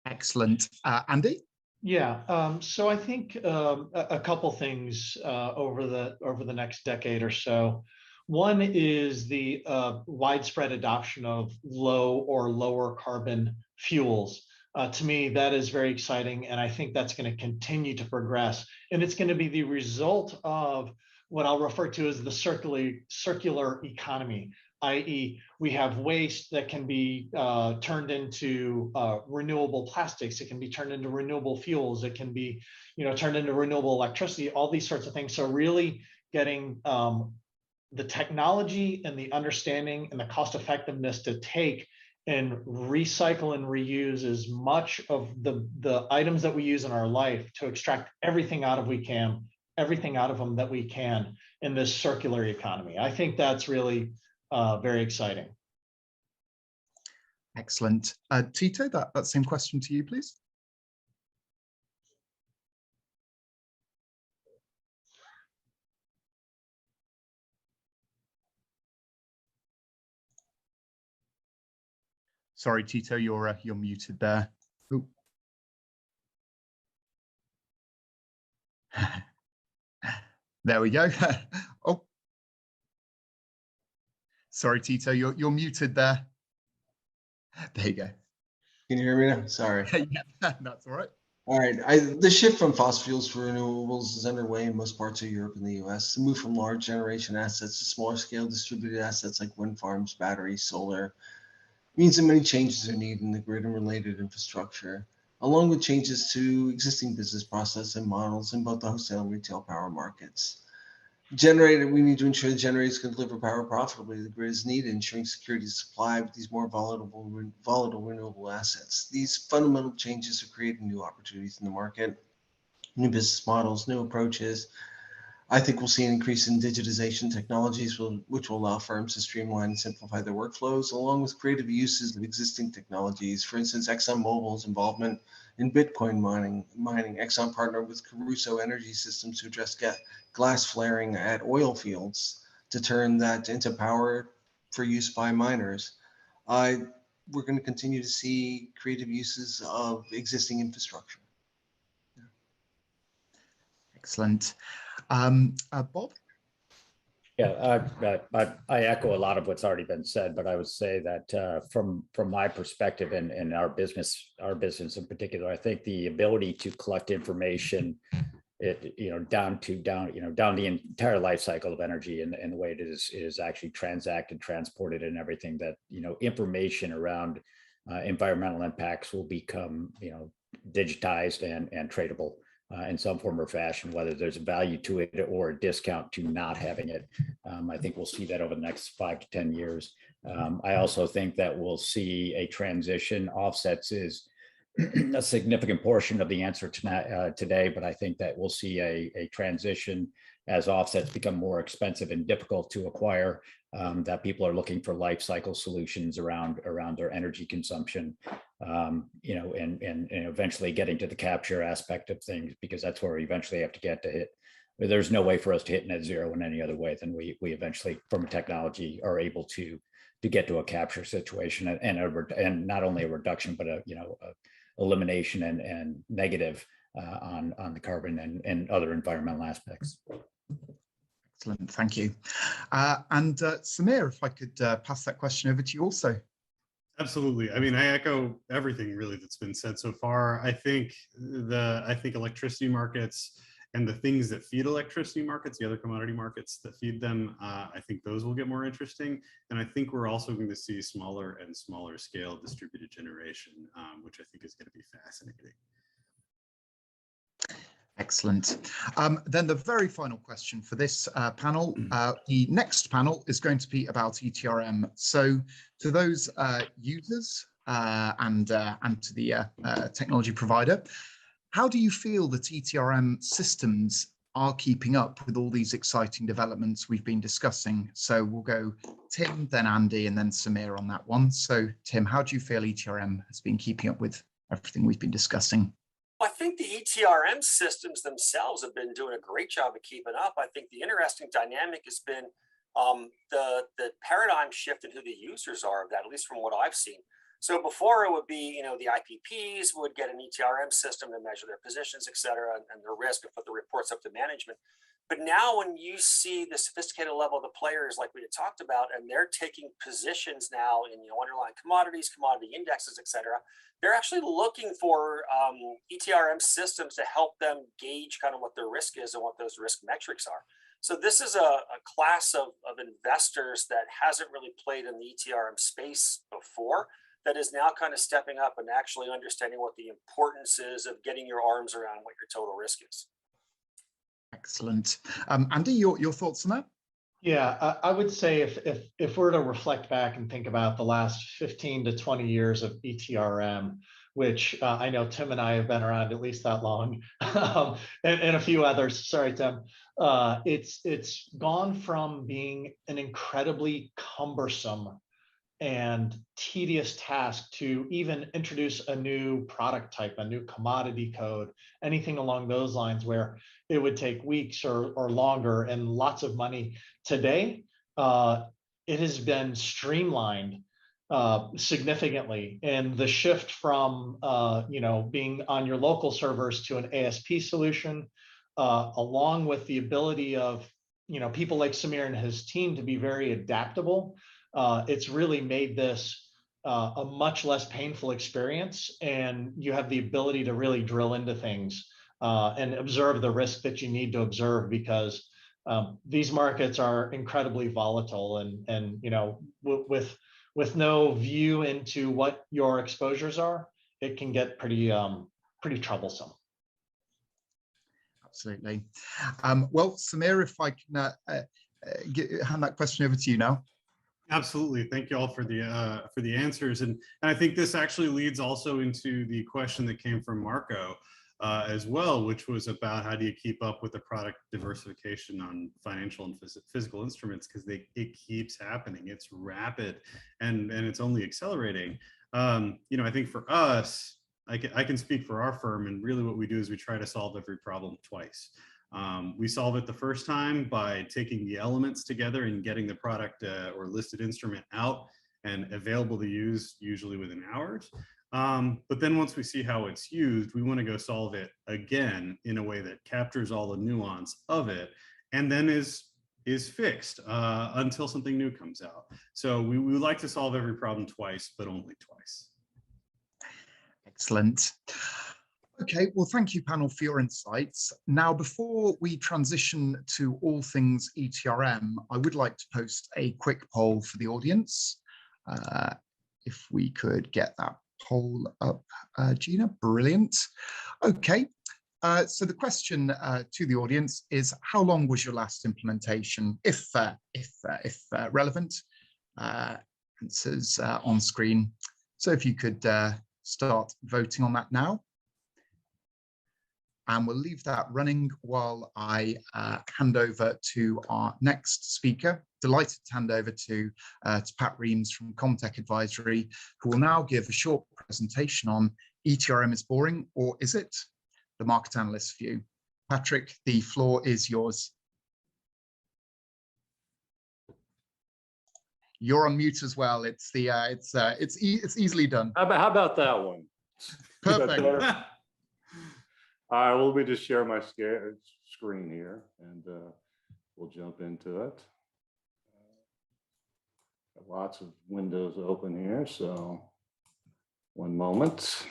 Excellent. Andy? Yeah, so I think a couple things over the next decade or so. One is the widespread adoption of low or lower carbon fuels. To me, that is very exciting, and I think that's going to continue to progress. And it's going to be the result of what I'll refer to as the circular economy, i.e., we have waste that can be turned into renewable plastics. It can be turned into renewable fuels. It can be, turned into renewable electricity. All these sorts of things. So really getting the technology and the understanding and the cost effectiveness to take and recycle and reuse as much of the items that we use in our life to extract everything out of them that we can in this circular economy. I think that's really very exciting. Excellent. Tito, that same question to you, please. Sorry, Tito, you're muted there. Ooh. There we go. Oh, sorry, Tito, you're muted there. There you go. Can you hear me now? Sorry. Yeah, that's all right. All right. The shift from fossil fuels to renewables is underway in most parts of Europe and the US. The move from large generation assets to smaller scale distributed assets like wind farms, batteries, solar means that many changes are needed in the grid and related infrastructure, along with changes to existing business process and models in both the wholesale and retail power markets. We need to ensure the generators can deliver power profitably. The grid is needed, ensuring security of supply with these more volatile renewable assets. These fundamental changes are creating new opportunities in the market, new business models, new approaches. I think we'll see an increase in digitization technologies, which will allow firms to streamline and simplify their workflows, along with creative uses of existing technologies. For instance, ExxonMobil's involvement in Bitcoin mining. Exxon partnered with Caruso Energy Systems to address glass flaring at oil fields to turn that into power for use by miners. We're going to continue to see creative uses of existing infrastructure. Excellent. Bob? Yeah, I echo a lot of what's already been said, but I would say that from my perspective and our business in particular, I think the ability to collect information, down the entire life cycle of energy and the way it is actually transacted, transported, and everything, that information around environmental impacts will become digitized and tradable in some form or fashion, whether there's a value to it or a discount to not having it. I think we'll see that over the next 5 to 10 years. I also think that we'll see a transition. Offsets is a significant portion of the answer today, but I think that we'll see a transition as offsets become more expensive and difficult to acquire, that people are looking for life cycle solutions around their energy consumption, and eventually getting to the capture aspect of things, because that's where we eventually have to get to hit. There's no way for us to hit net zero in any other way than we eventually, from a technology, are able to get to a capture situation and not only a reduction, but elimination and negative on the carbon and other environmental aspects. Excellent, thank you. And Samir, if I could pass that question over to you also. Absolutely. I mean, I echo everything really that's been said so far. I think electricity markets and the things that feed electricity markets, the other commodity markets that feed them, I think those will get more interesting. And I think we're also going to see smaller and smaller scale distributed generation, which I think is going to be fascinating. Excellent. Then the very final question for this panel, the next panel is going to be about ETRM. So to those users and to the technology provider, how do you feel that ETRM systems are keeping up with all these exciting developments we've been discussing? So we'll go Tim, then Andy, and then Samir on that one. So Tim, how do you feel ETRM has been keeping up with everything we've been discussing? I think the ETRM systems themselves have been doing a great job of keeping up. I think the interesting dynamic has been the paradigm shift in who the users are of that, at least from what I've seen. So before it would be, the IPPs would get an ETRM system to measure their positions, et cetera, and their risk and put the reports up to management. But now when you see the sophisticated level of the players like we had talked about, and they're taking positions now in underlying commodities, commodity indexes, et cetera, they're actually looking for ETRM systems to help them gauge kind of what their risk is and what those risk metrics are. So this is a class of investors that hasn't really played in the ETRM space before, that is now kind of stepping up and actually understanding what the importance is of getting your arms around what your total risk is. Excellent. Andy, your thoughts on that? Yeah, I would say if we're to reflect back and think about the last 15 to 20 years of ETRM, which I know Tim and I have been around at least that long, and a few others. Sorry, Tim. It's gone from being an incredibly cumbersome and tedious task to even introduce a new product type, a new commodity code, anything along those lines, where it would take weeks or longer and lots of money. Today, it has been streamlined significantly, and the shift from being on your local servers to an ASP solution, along with the ability of people like Samir and his team to be very adaptable. It's really made this a much less painful experience, and you have the ability to really drill into things and observe the risk that you need to observe, because these markets are incredibly volatile, and with no view into what your exposures are, it can get pretty troublesome. Absolutely. Well, Samir, if I can hand that question over to you now. Absolutely. Thank you all for the answers. And I think this actually leads also into the question that came from Marco as well, which was about how do you keep up with the product diversification on financial and physical instruments, because it keeps happening. It's rapid and it's only accelerating. I think for us, I can speak for our firm, and really what we do is we try to solve every problem twice. We solve it the first time by taking the elements together and getting the product or listed instrument out and available to use, usually within hours. But then once we see how it's used, we want to go solve it again in a way that captures all the nuance of it, and then is fixed until something new comes out. So we like to solve every problem twice, but only twice. Excellent. Okay, well, thank you, panel, for your insights. Now, before we transition to all things ETRM, I would like to post a quick poll for the audience. If we could get that poll up, Gina, brilliant. Okay, so the question to the audience is, how long was your last implementation, if relevant? Answers on screen. So if you could start voting on that now. And we'll leave that running while I hand over to our next speaker. Delighted to hand over to Pat Reams from Comtech Advisory, who will now give a short presentation on ETRM is boring, or is it? The market analyst view. Patrick, the floor is yours. You're on mute as well. It's easily done. How about that one? that Perfect. better? All right, well, let me just share my screen here and we'll jump into it. Got lots of windows open here, so one moment.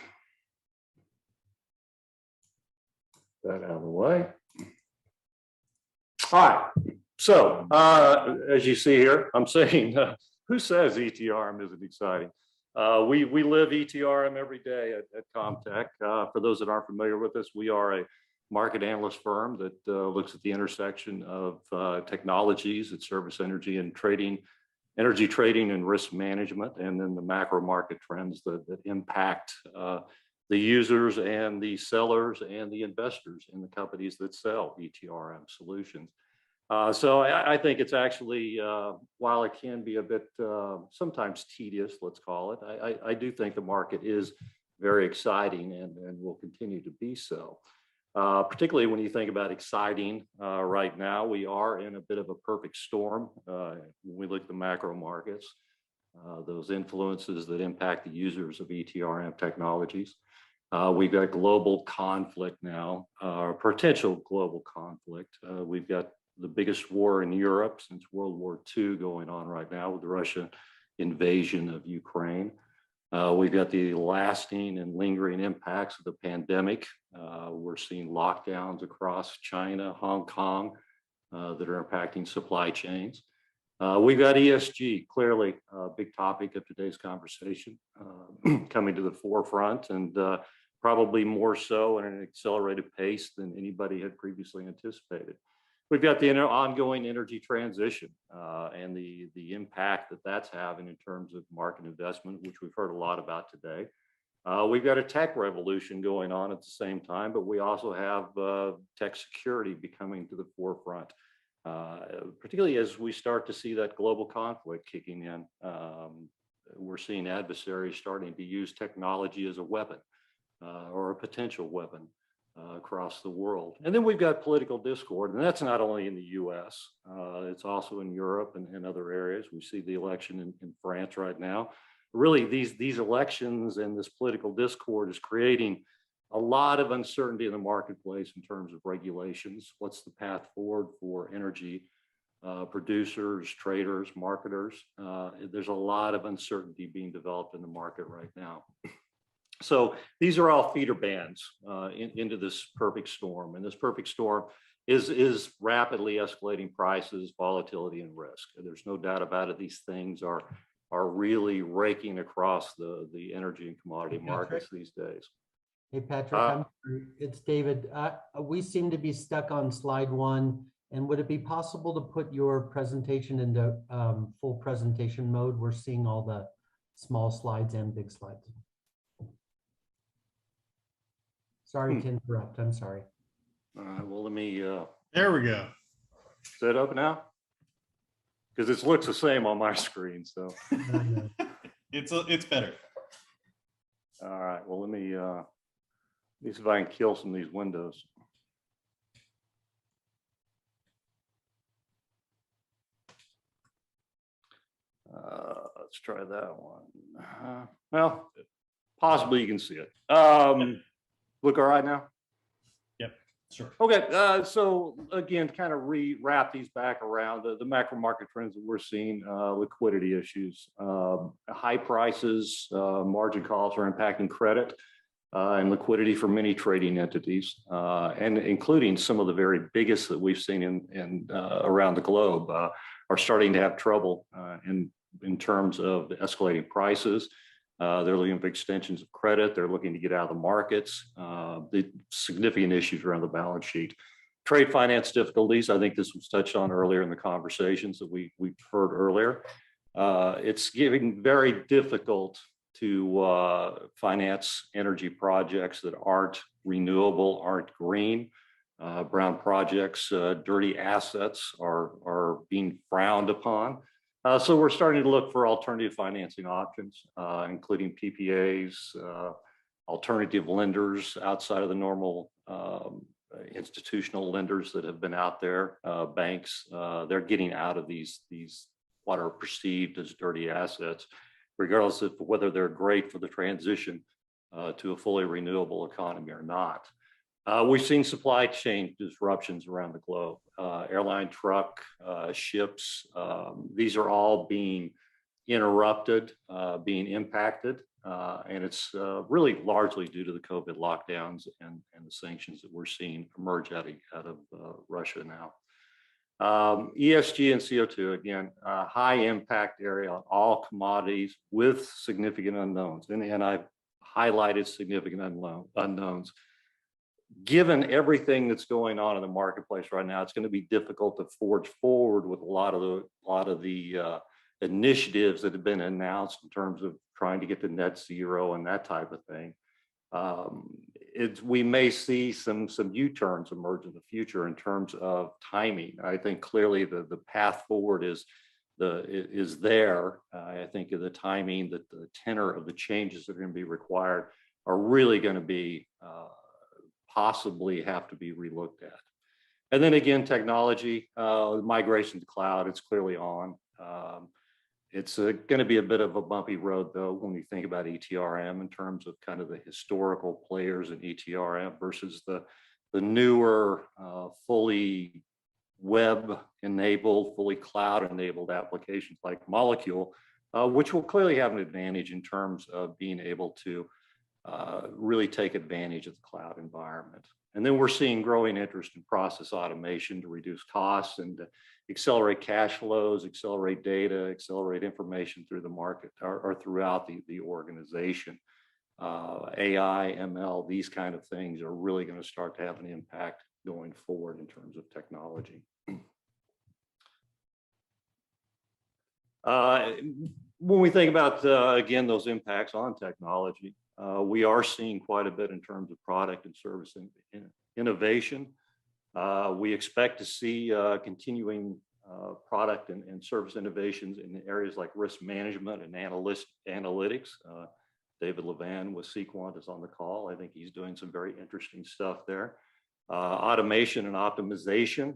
That out of the way. All right, so as you see here, I'm saying, who says ETRM isn't exciting? We live ETRM every day at Comtech. For those that aren't familiar with us, we are a market analyst firm that looks at the intersection of technologies that service energy and trading, energy trading and risk management, and then the macro market trends that impact the users and the sellers and the investors in the companies that sell ETRM solutions. So I think it's actually, while it can be a bit sometimes tedious, let's call it, I do think the market is very exciting and will continue to be so. Particularly when you think about exciting right now, we are in a bit of a perfect storm when we look at the macro markets, those influences that impact the users of ETRM technologies. We've got global conflict now, potential global conflict. We've got the biggest war in Europe since World War II going on right now with the Russian invasion of Ukraine. We've got the lasting and lingering impacts of the pandemic. We're seeing lockdowns across China, Hong Kong, that are impacting supply chains. We've got ESG, clearly a big topic of today's conversation, coming to the forefront, and probably more so at an accelerated pace than anybody had previously anticipated. We've got the ongoing energy transition and the impact that that's having in terms of market investment, which we've heard a lot about today. We've got a tech revolution going on at the same time, but we also have tech security becoming to the forefront, particularly as we start to see that global conflict kicking in. We're seeing adversaries starting to use technology as a weapon or a potential weapon across the world. And then we've got political discord, and that's not only in the US, it's also in Europe and other areas. We see the election in France right now. Really, these elections and this political discord is creating a lot of uncertainty in the marketplace in terms of regulations. What's the path forward for energy producers, traders, marketers? There's a lot of uncertainty being developed in the market right now. So these are all feeder bands into this perfect storm. And this perfect storm is rapidly escalating prices, volatility, and risk. There's no doubt about it. These things are really raking across the energy and commodity markets these days. Hey, Patrick, it's David. We seem to be stuck on slide 1. And would it be possible to put your presentation into full presentation mode? We're seeing all the small slides and big slides. Sorry to interrupt. I'm sorry. All right, well, let me. There we go. Is that up now? Because it looks the same on my screen, so. It's better. All right, well, let me see if I can kill some of these windows. Let's try that one. Well, possibly you can see it. Look all right now? Yep, sure. Okay, so again, kind of wrap these back around the macro market trends that we're seeing, liquidity issues, high prices, margin calls are impacting credit and liquidity for many trading entities, and including some of the very biggest that we've seen in around the globe are starting to have trouble in terms of the escalating prices. They're looking for extensions of credit. They're looking to get out of the markets. The significant issues around the balance sheet. Trade finance difficulties. I think this was touched on earlier in the conversations that we heard earlier. It's getting very difficult to finance energy projects that aren't renewable, aren't green. Brown projects, dirty assets are being frowned upon. So we're starting to look for alternative financing options, including PPAs, alternative lenders outside of the normal institutional lenders that have been out there, banks. They're getting out of these what are perceived as dirty assets, regardless of whether they're great for the transition to a fully renewable economy or not. We've seen supply chain disruptions around the globe, airline, truck, ships. These are all being interrupted, being impacted, and it's really largely due to the COVID lockdowns and the sanctions that we're seeing emerge out of Russia now. ESG and CO2, again, high impact area on all commodities with significant unknowns. And I've highlighted significant unknowns. Given everything that's going on in the marketplace right now, it's going to be difficult to forge forward with a lot of the initiatives that have been announced in terms of trying to get to net zero and that type of thing. We may see some U-turns emerge in the future in terms of timing. I think clearly the path forward is there. I think the timing, that the tenor of the changes that are going to be required are really going to be possibly have to be relooked at. And then again, technology, migration to cloud, it's clearly on. It's going to be a bit of a bumpy road, though, when we think about ETRM in terms of kind of the historical players in ETRM versus the newer, fully web-enabled, fully cloud-enabled applications like Molecule, which will clearly have an advantage in terms of being able to really take advantage of the cloud environment. And then we're seeing growing interest in process automation to reduce costs and to accelerate cash flows, accelerate data, accelerate information through the market or throughout the organization. AI, ML, these kind of things are really going to start to have an impact going forward in terms of technology. When we think about, again, those impacts on technology, we are seeing quite a bit in terms of product and service innovation. We expect to see continuing product and service innovations in areas like risk management and analytics. David Levan with Sequent is on the call. I think he's doing some very interesting stuff there. Automation and optimization,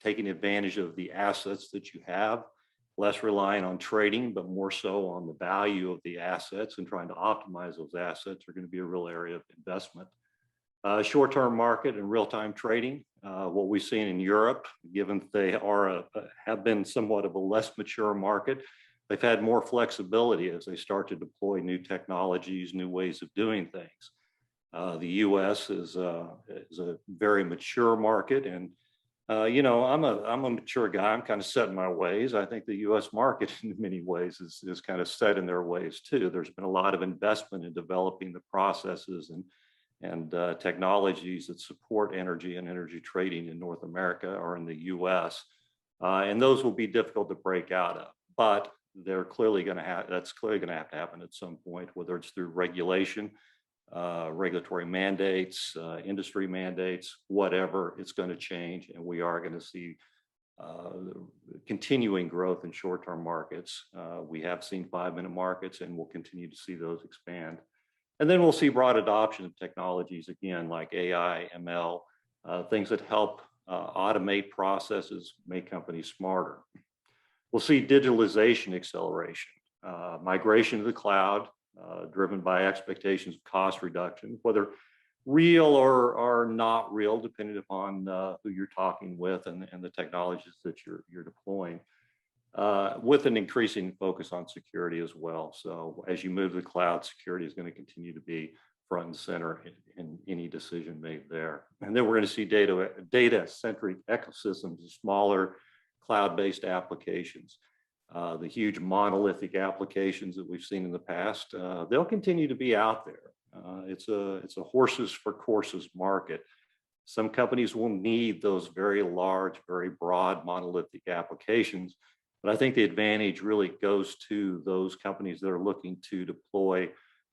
taking advantage of the assets that you have, less relying on trading, but more so on the value of the assets and trying to optimize those assets are going to be a real area of investment. Short-term market and real-time trading, what we've seen in Europe, given they have been somewhat of a less mature market, they've had more flexibility as they start to deploy new technologies, new ways of doing things. The U.S. is a very mature market, and you know, I'm a mature guy. I'm kind of set in my ways. I think the U.S. market, in many ways, is kind of set in their ways too. There's been a lot of investment in developing the processes and technologies that support energy and energy trading in North America or in the U.S. And those will be difficult to break out of, but they're clearly going to have. That's clearly going to have to happen at some point, whether it's through regulation, regulatory mandates, industry mandates, whatever. It's going to change, and we are going to see continuing growth in short-term markets. We have seen 5-minute markets, and we'll continue to see those expand. And then we'll see broad adoption of technologies, again, like AI, ML, things that help automate processes, make companies smarter. We'll see digitalization acceleration, migration to the cloud, driven by expectations of cost reduction, whether real or not real, depending upon who you're talking with and the technologies that you're deploying. With an increasing focus on security as well. So as you move to the cloud, security is going to continue to be front and center in any decision made there. And then we're going to see data-centric ecosystems, smaller cloud-based applications. The huge monolithic applications that we've seen in the past, they'll continue to be out there. It's a horses for courses market. Some companies will need those very large, very broad monolithic applications. But I think the advantage really goes to those companies that are looking to deploy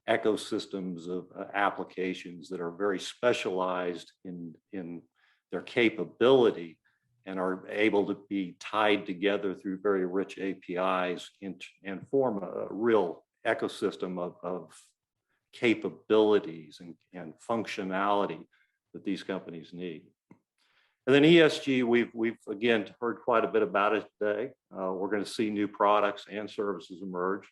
ecosystems of applications that are very specialized in their capability and are able to be tied together through very rich APIs and form a real ecosystem of capabilities and functionality that these companies need. And then ESG, we've again heard quite a bit about it today. We're going to see new products and services emerge.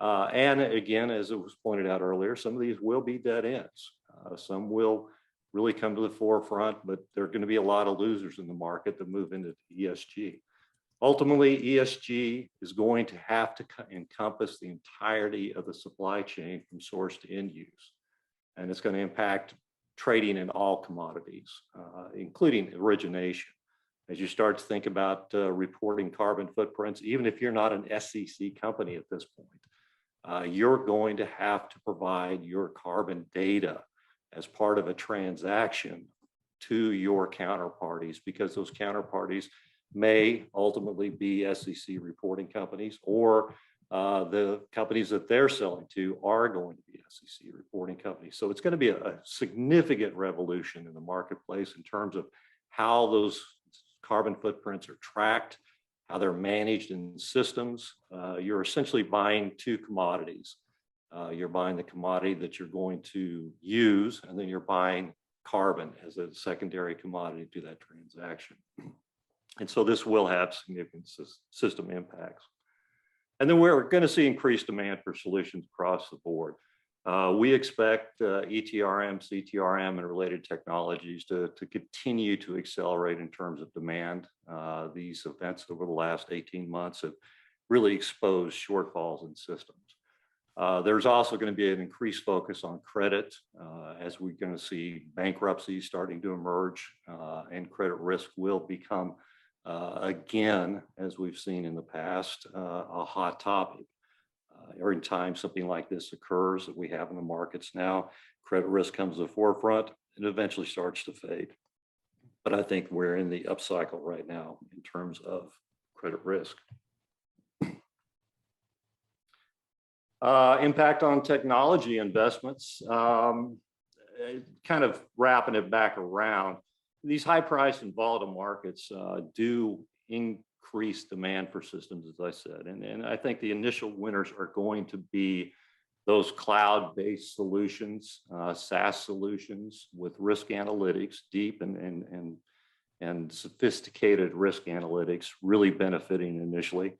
And again, as it was pointed out earlier, some of these will be dead ends. Some will really come to the forefront, but there are going to be a lot of losers in the market that move into ESG. Ultimately, ESG is going to have to encompass the entirety of the supply chain from source to end use. And it's going to impact trading in all commodities, including origination. As you start to think about reporting carbon footprints, even if you're not an SEC company at this point, you're going to have to provide your carbon data as part of a transaction to your counterparties, because those counterparties may ultimately be SEC reporting companies, or the companies that they're selling to are going to be SEC reporting companies. So it's going to be a significant revolution in the marketplace in terms of how those carbon footprints are tracked, how they're managed in systems. You're essentially buying two commodities. You're buying the commodity that you're going to use, and then you're buying carbon as a secondary commodity to that transaction. And so this will have significant system impacts. And then we're going to see increased demand for solutions across the board. We expect ETRM, CTRM, and related technologies to continue to accelerate in terms of demand. These events over the last 18 months have really exposed shortfalls in systems. There's also going to be an increased focus on credit as we're going to see bankruptcies starting to emerge, and credit risk will become, again, as we've seen in the past, a hot topic. Every time something like this occurs that we have in the markets now, credit risk comes to the forefront and eventually starts to fade. But I think we're in the upcycle right now in terms of credit risk. Impact on technology investments, kind of wrapping it back around. These high-priced and volatile markets do increase demand for systems, as I said. And I think the initial winners are going to be those cloud-based solutions, SaaS solutions with risk analytics, deep and sophisticated risk analytics, really benefiting initially.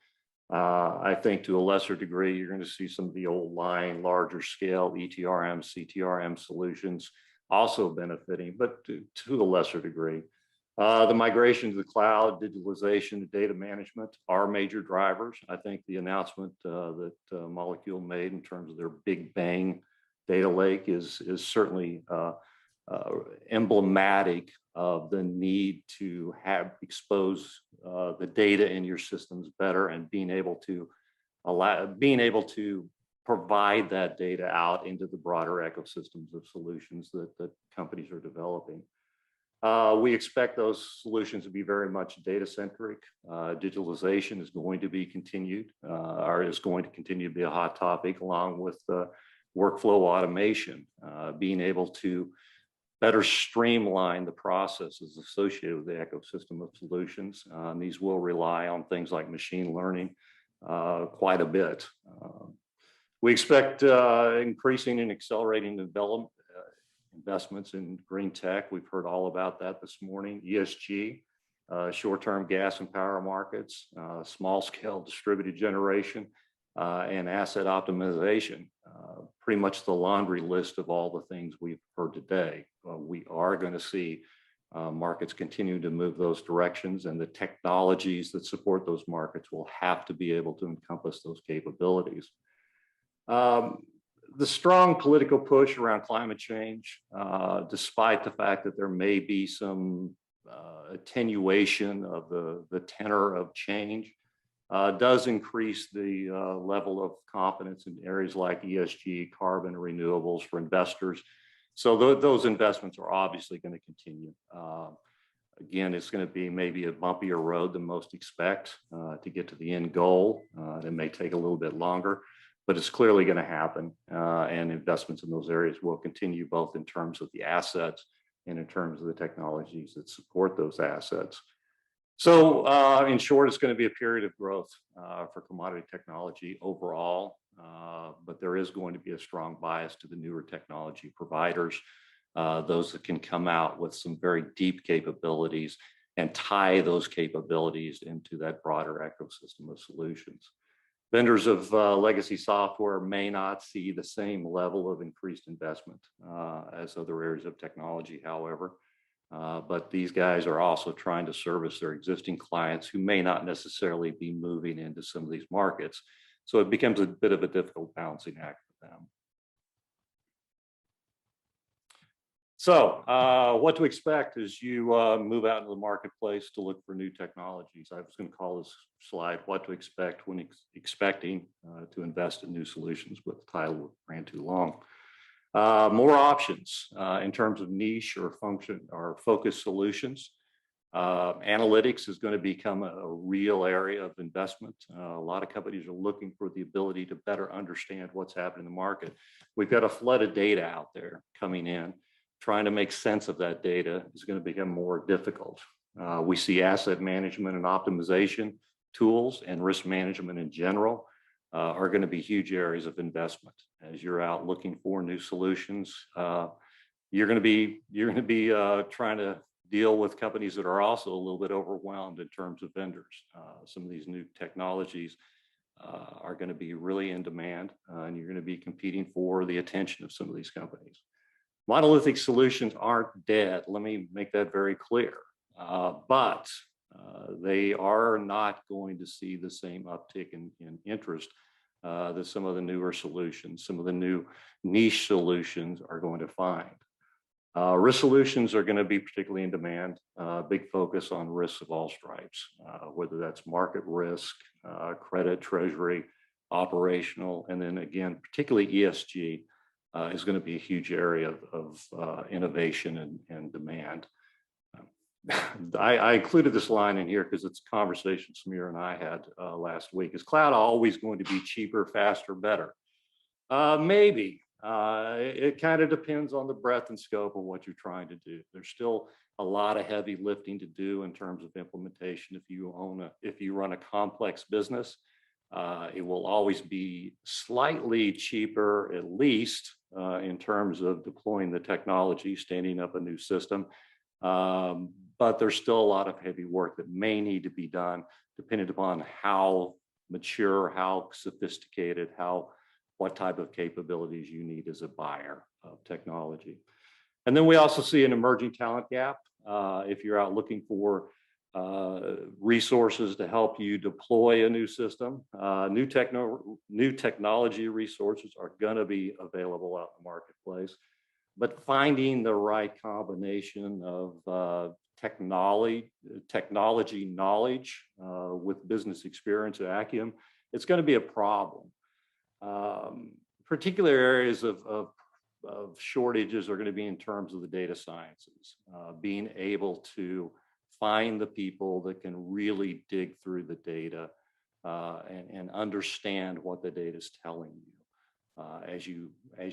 I think to a lesser degree, you're going to see some of the old line, larger scale ETRM, CTRM solutions also benefiting, but to a lesser degree. The migration to the cloud, digitalization, data management are major drivers. I think the announcement that Molecule made in terms of their Big Bang data lake is certainly emblematic of the need to expose the data in your systems better, and being able to provide that data out into the broader ecosystems of solutions that companies are developing. We expect those solutions to be very much data centric. Digitalization is going to be continued, or is going to continue to be a hot topic, along with workflow automation, being able to better streamline the processes associated with the ecosystem of solutions. These will rely on things like machine learning quite a bit. We expect increasing and accelerating development investments in green tech. We've heard all about that this morning. ESG, short-term gas and power markets, small-scale distributed generation, and asset optimization. Pretty much the laundry list of all the things we've heard today. We are going to see markets continue to move those directions, and the technologies that support those markets will have to be able to encompass those capabilities. The strong political push around climate change, despite the fact that there may be some attenuation of the tenor of change, does increase the level of confidence in areas like ESG, carbon, renewables for investors. So those investments are obviously going to continue. Again, it's going to be maybe a bumpier road than most expect to get to the end goal. It may take a little bit longer, but it's clearly going to happen. And investments in those areas will continue, both in terms of the assets and in terms of the technologies that support those assets. So in short, it's going to be a period of growth for commodity technology overall, but there is going to be a strong bias to the newer technology providers, those that can come out with some very deep capabilities and tie those capabilities into that broader ecosystem of solutions. Vendors of legacy software may not see the same level of increased investment as other areas of technology, however. But these guys are also trying to service their existing clients who may not necessarily be moving into some of these markets. So it becomes a bit of a difficult balancing act for them. So what to expect as you move out into the marketplace to look for new technologies. I was going to call this slide what to expect when expecting to invest in new solutions, but the title ran too long. More options in terms of niche or function or focus solutions. Analytics is going to become a real area of investment. A lot of companies are looking for the ability to better understand what's happening in the market. We've got a flood of data out there coming in. Trying to make sense of that data is going to become more difficult. We see asset management and optimization tools and risk management in general are going to be huge areas of investment. As you're out looking for new solutions, you're going to be trying to deal with companies that are also a little bit overwhelmed in terms of vendors. Some of these new technologies are going to be really in demand, and you're going to be competing for the attention of some of these companies. Monolithic solutions aren't dead. Let me make that very clear. But they are not going to see the same uptick in interest that some of the newer solutions, some of the new niche solutions are going to find. Risk solutions are going to be particularly in demand. Big focus on risks of all stripes, whether that's market risk, credit, treasury, operational, and then again, particularly ESG. Is going to be a huge area of innovation and demand. I included this line in here because it's a conversation Samir and I had last week. Is cloud always going to be cheaper, faster, better? Maybe. It kind of depends on the breadth and scope of what you're trying to do. There's still a lot of heavy lifting to do in terms of implementation. If you run a complex business, it will always be slightly cheaper, at least in terms of deploying the technology, standing up a new system. But there's still a lot of heavy work that may need to be done, depending upon how mature, how sophisticated, what type of capabilities you need as a buyer of technology. And then we also see an emerging talent gap. If you're out looking for resources to help you deploy a new system. New technology resources are going to be available out in the marketplace, but finding the right combination of technology knowledge with business experience and acumen, it's going to be a problem. Particular areas of shortages are going to be in terms of the data sciences, being able to find the people that can really dig through the data and understand what the data is telling you as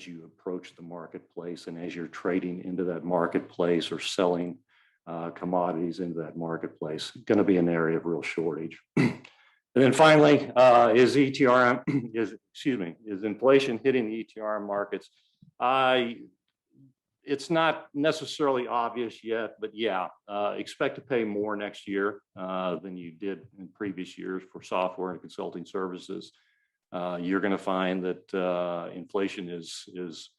you approach the marketplace and as you're trading into that marketplace or selling commodities into that marketplace. Going to be an area of real shortage. And then finally, is inflation hitting the ETRM markets? It's not necessarily obvious yet, but yeah, expect to pay more next year than you did in previous years for software and consulting services. You're going to find that inflation is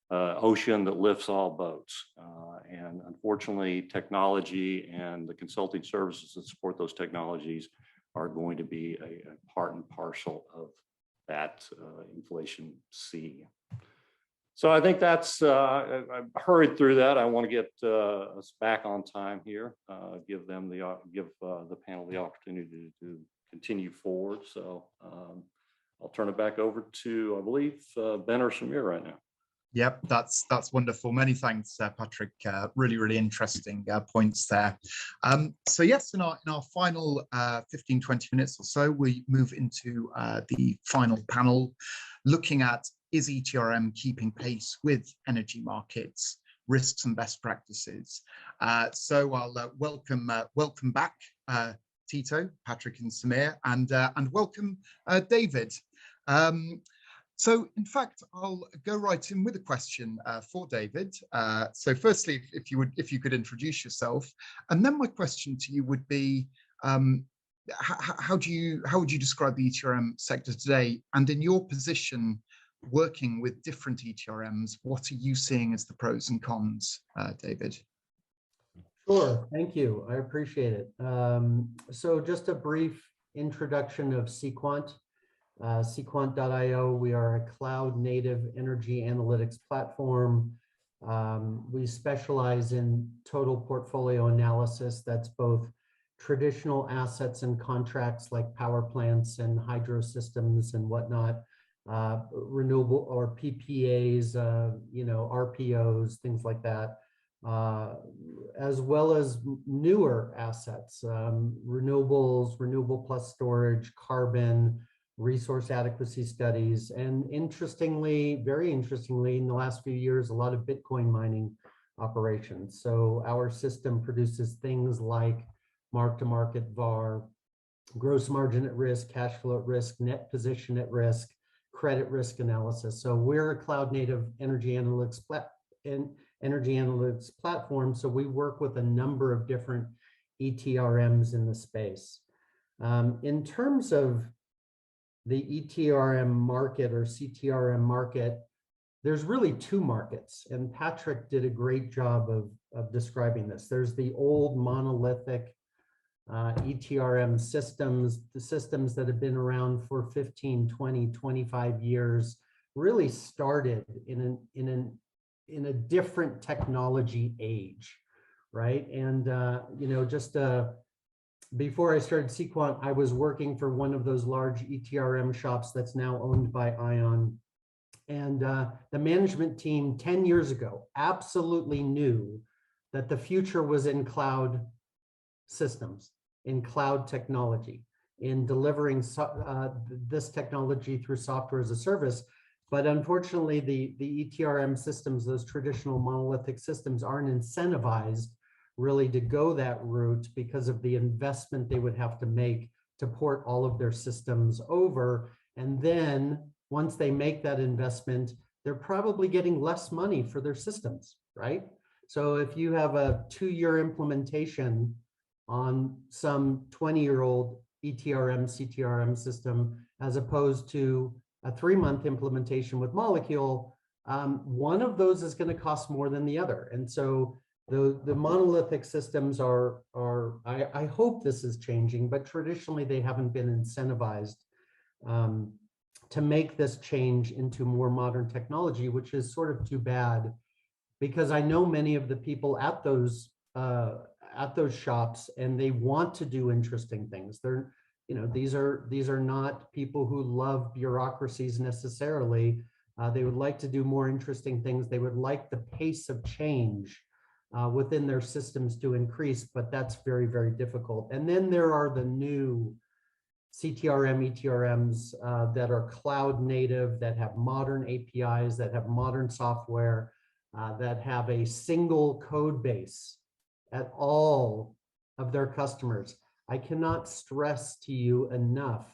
ocean that lifts all boats. And unfortunately, technology and the consulting services that support those technologies are going to be a part and parcel of that inflation sea. So I think that's, I hurried through that. I want to get us back on time here, give the panel the opportunity to continue forward. So I'll turn it back over to, I believe, Ben or Samir right now. Yep, that's wonderful. Many thanks, Patrick. Really interesting points there. So yes, in our final 15-20 minutes or so, we move into the final panel, looking at is ETRM keeping pace with energy markets, risks and best practices. So I'll welcome back Tito, Patrick, and Samir, and welcome David. So in fact, I'll go right in with a question for David. So firstly, if you could introduce yourself, and then my question to you would be, how would you describe the ETRM sector today? And in your position working with different ETRMs, what are you seeing as the pros and cons, David? Sure, thank you. I appreciate it. So just a brief introduction of Sequant. Sequant.io, we are a cloud native energy analytics platform. We specialize in total portfolio analysis. That's both traditional assets and contracts like power plants and hydro systems and whatnot, renewable or PPAs, RPOs, things like that, as well as newer assets, renewables, renewable plus storage, carbon, resource adequacy studies, and interestingly, very interestingly, in the last few years, a lot of Bitcoin mining operations. So our system produces things like mark-to-market VAR, gross margin at risk, cash flow at risk, net position at risk, credit risk analysis. So we're a cloud native energy analytics platform. So we work with a number of different ETRMs in the space. In terms of the ETRM market or CTRM market, there's really two markets, and Patrick did a great job of describing this. There's the old monolithic ETRM systems, the systems that have been around for 15, 20, 25 years, really started in a different technology age, right? And before I started Sequant, I was working for one of those large ETRM shops that's now owned by ION. And the management team 10 years ago absolutely knew that the future was in cloud systems, in cloud technology, in delivering this technology through software as a service. But unfortunately, the ETRM systems, those traditional monolithic systems, aren't incentivized really to go that route because of the investment they would have to make to port all of their systems over. And then once they make that investment, they're probably getting less money for their systems, right? So if you have a 2-year implementation on some 20-year-old ETRM, CTRM system, as opposed to a 3-month implementation with Molecule, one of those is going to cost more than the other. And so the monolithic systems are I hope this is changing, but traditionally they haven't been incentivized to make this change into more modern technology, which is sort of too bad, because I know many of the people at those shops, and they want to do interesting things. They're, these are not people who love bureaucracies necessarily. They would like to do more interesting things. They would like the pace of change within their systems to increase, but that's very, very difficult. And then there are the new CTRM, ETRMs that are cloud native, that have modern APIs, that have modern software, that have a single code base at all of their customers. I cannot stress to you enough.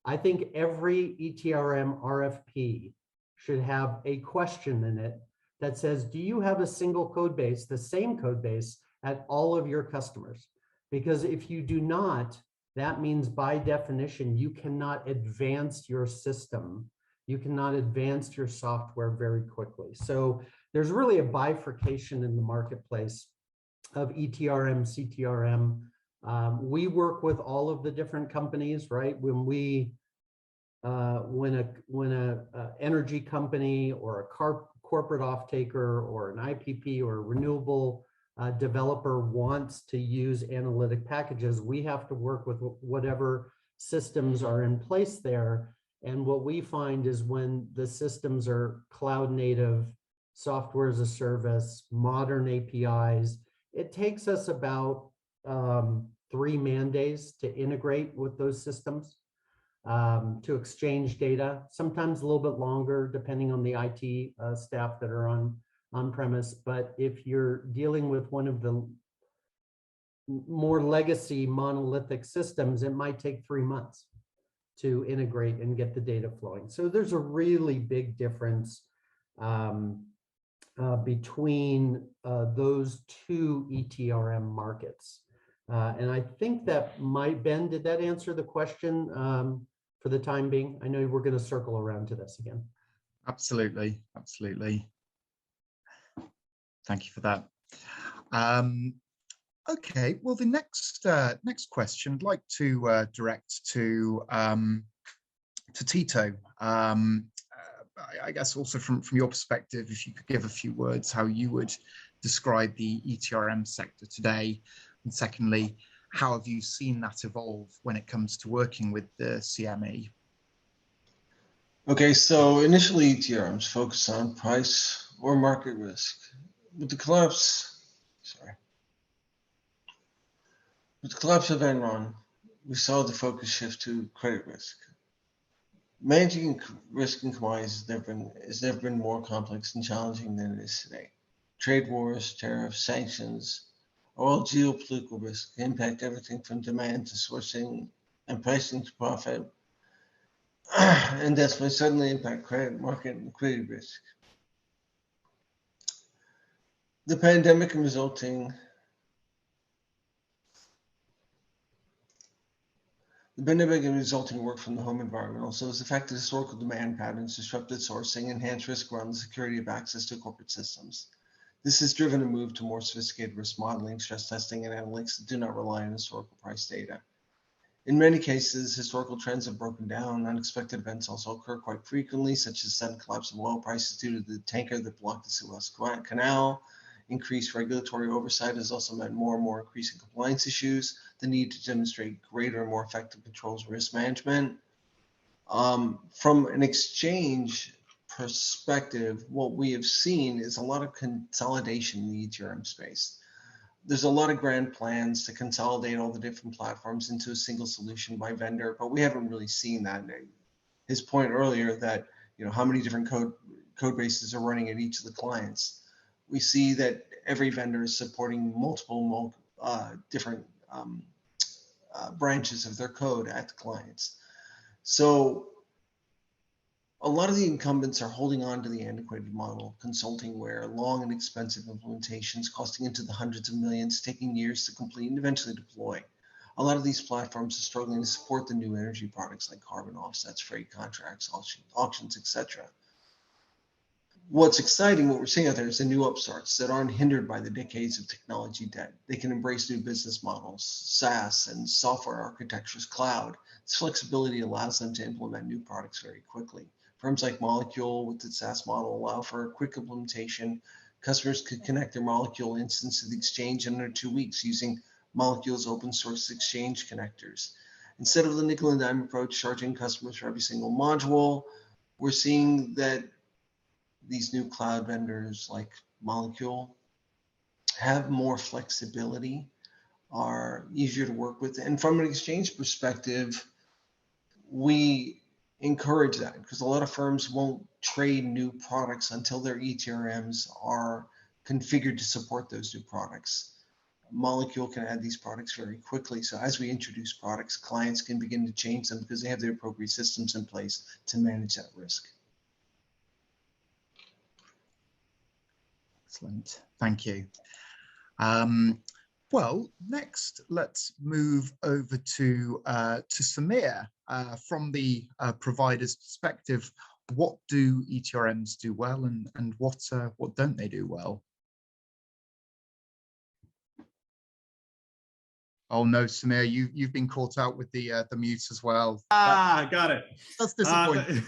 I think every ETRM RFP should have a question in it that says, do you have a single code base, the same code base at all of your customers? Because if you do not, that means by definition, you cannot advance your system. You cannot advance your software very quickly. So there's really a bifurcation in the marketplace of ETRM, CTRM. We work with all of the different companies, right? When a energy company or a corporate off-taker or an IPP or a renewable developer wants to use analytic packages, we have to work with whatever systems are in place there. And what we find is when the systems are cloud native, software as a service, modern APIs, it takes us about 3 man days to integrate with those systems, to exchange data, sometimes a little bit longer depending on the IT staff that are on premise. But if you're dealing with one of the more legacy monolithic systems, it might take 3 months to integrate and get the data flowing. So there's a really big difference between those two ETRM markets. And I think that might, Ben, did that answer the question for the time being? I know we're going to circle around to this again. Absolutely, absolutely. Thank you for that. Okay, well, the next question I'd like to direct to Tito. I guess also from your perspective, if you could give a few words how you would describe the ETRM sector today, and secondly, how have you seen that evolve when it comes to working with the CME? Okay, so initially ETRMs focus on price or market risk. With the collapse of Enron, we saw the focus shift to credit risk. Managing risk in commodities has never been more complex and challenging than it is today. Trade wars, tariffs, sanctions, all geopolitical risks impact everything from demand to sourcing and pricing to profit, and that's when suddenly impact credit market and liquidity risk. The pandemic and resulting work from the home environment also has affected historical demand patterns, disrupted sourcing, enhanced risk around the security of access to corporate systems. This has driven a move to more sophisticated risk modeling, stress testing, and analytics that do not rely on historical price data. In many cases, historical trends have broken down. Unexpected events also occur quite frequently, such as sudden collapse of oil prices due to the tanker that blocked the Suez Canal. Increased regulatory oversight has also meant more and more increasing compliance issues, the need to demonstrate greater and more effective controls and risk management. From an exchange perspective, what we have seen is a lot of consolidation in the ETRM space. There's a lot of grand plans to consolidate all the different platforms into a single solution by vendor, but we haven't really seen that. His point earlier that, how many different code bases are running at each of the clients. We see that every vendor is supporting multiple different branches of their code at the clients. So a lot of the incumbents are holding on to the antiquated model of consulting where long and expensive implementations costing into the hundreds of millions, taking years to complete and eventually deploy. A lot of these platforms are struggling to support the new energy products like carbon offsets, freight contracts, auctions, etc. What's exciting, what we're seeing out there is the new upstarts that aren't hindered by the decades of technology debt. They can embrace new business models, SaaS and software architectures, cloud. This flexibility allows them to implement new products very quickly. Firms like Molecule with its SaaS model allow for a quick implementation. Customers could connect their Molecule instance to the exchange in under 2 weeks using Molecule's open source exchange connectors. Instead of the nickel and dime approach, charging customers for every single module, we're seeing that these new cloud vendors like Molecule have more flexibility, are easier to work with. And from an exchange perspective, we encourage that because a lot of firms won't trade new products until their ETRMs are configured to support those new products. Molecule can add these products very quickly. So as we introduce products, clients can begin to change them because they have the appropriate systems in place to manage that risk. Excellent, thank you. Well, next, let's move over to Samir. From the provider's perspective, what do ETRMs do well, and what don't they do well? Oh no, Samir, you've been caught out with the mute as well. Got it. That's disappointing.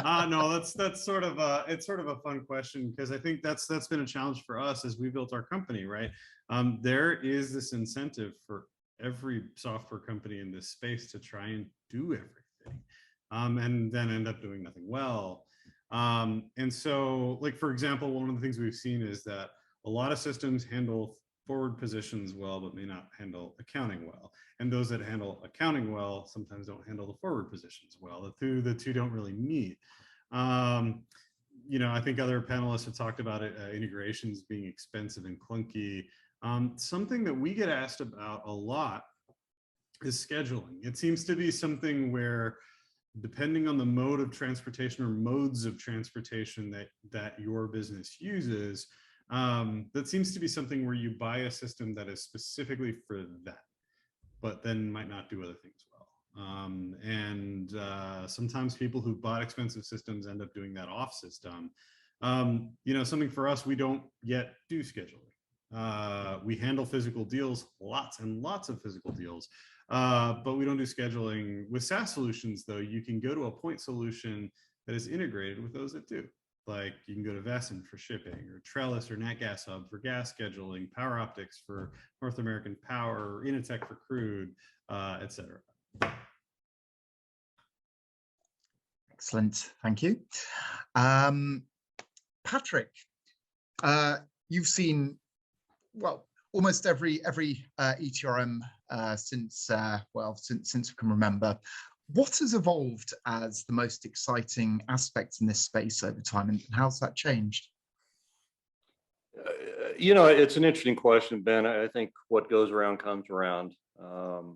No, that's sort of a fun question because I think that's been a challenge for us as we built our company, right? There is this incentive for every software company in this space to try and do everything, and then end up doing nothing well. And so, like for example, one of the things we've seen is that a lot of systems handle forward positions well, but may not handle accounting well. And those that handle accounting well sometimes don't handle the forward positions well. The two don't really meet. I think other panelists have talked about it, integrations being expensive and clunky. Something that we get asked about a lot is scheduling. It seems to be something where, depending on the mode of transportation or modes of transportation that your business uses, That seems to be something where you buy a system that is specifically for that, but then might not do other things well. Sometimes people who bought expensive systems end up doing that off system. Something for us, we don't yet do scheduling. We handle physical deals, lots and lots of physical deals, but we don't do scheduling. With SaaS solutions, though, you can go to a point solution that is integrated with those that do. Like you can go to Vesson for shipping, or Trellis or NatGas Hub for gas scheduling, Power Optics for North American Power, or Initech for crude, et cetera. Excellent, thank you. Patrick, you've seen, well, almost every ETRM since we can remember. What has evolved as the most exciting aspects in this space over time, and how's that changed? It's an interesting question, Ben. I think what goes around comes around.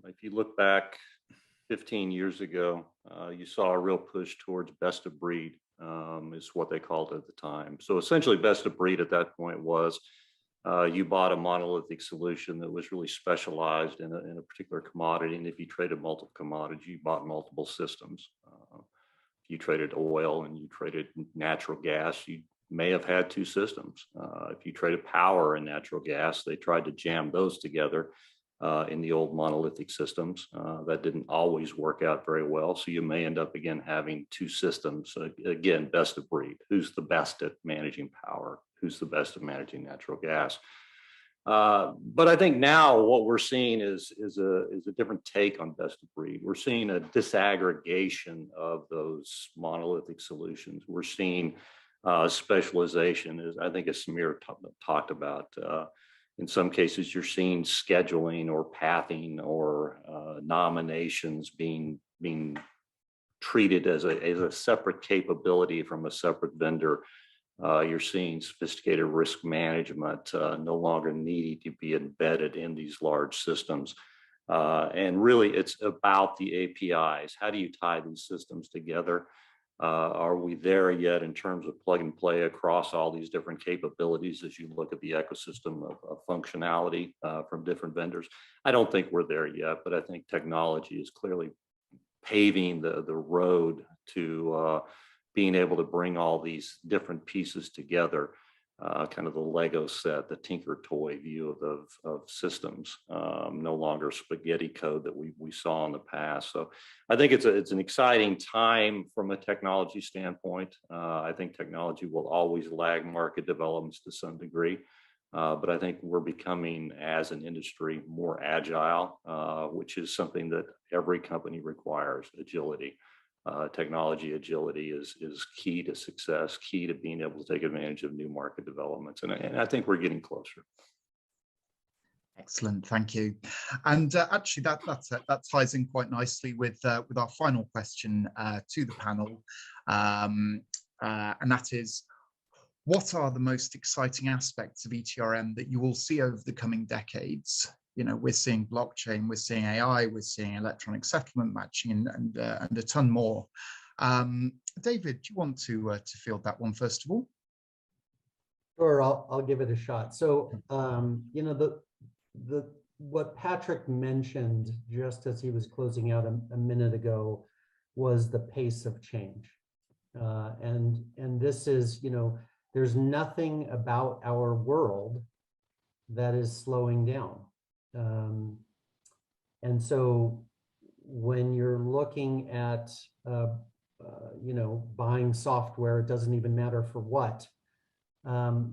If you look back 15 years ago, you saw a real push towards best of breed, is what they called it at the time. So essentially best of breed at that point was you bought a monolithic solution that was really specialized in a particular commodity. And if you traded multiple commodities, you bought multiple systems. If you traded oil and you traded natural gas, you may have had two systems. If you traded power and natural gas, they tried to jam those together in the old monolithic systems. That didn't always work out very well. So you may end up again having two systems. Again, best of breed. Who's the best at managing power? Who's the best at managing natural gas? But I think now what we're seeing is a different take on best of breed. We're seeing a disaggregation of those monolithic solutions. We're seeing specialization, as I think as Samir talked about. In some cases, you're seeing scheduling or pathing or nominations being treated as a separate capability from a separate vendor. You're seeing sophisticated risk management no longer needing to be embedded in these large systems. And really, it's about the APIs. How do you tie these systems together? Are we there yet in terms of plug and play across all these different capabilities as you look at the ecosystem of functionality from different vendors? I don't think we're there yet, but I think technology is clearly paving the road to being able to bring all these different pieces together, kind of the Lego set, the Tinker Toy view of systems, no longer spaghetti code that we saw in the past. So I think it's an exciting time from a technology standpoint. I think technology will always lag market developments to some degree, but I think we're becoming, as an industry, more agile, which is something that every company requires, agility. Technology agility is key to success, key to being able to take advantage of new market developments. And I think we're getting closer. Excellent, thank you. And actually, that ties in quite nicely with our final question to the panel, and that is, what are the most exciting aspects of ETRM that you will see over the coming decades? You know, we're seeing blockchain, we're seeing AI, we're seeing electronic settlement matching, and a ton more. David, do you want to field that one first of all? Sure, I'll give it a shot. So, you know, what Patrick mentioned just as he was closing out a minute ago was the pace of change, and this is, you know, there's nothing about our world that is slowing down. And so when you're looking at, you know, buying software, it doesn't even matter for what,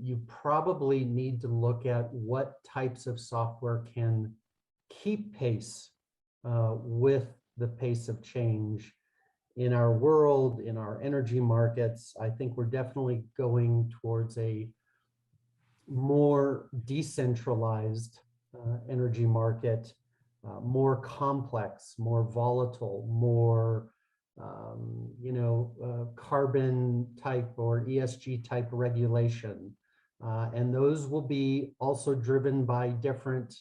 you probably need to look at what types of software can keep pace with the pace of change in our world, in our energy markets. I think we're definitely going towards a more decentralized energy market, more complex, more volatile, more you know, carbon type or ESG type regulation, and those will be also driven by different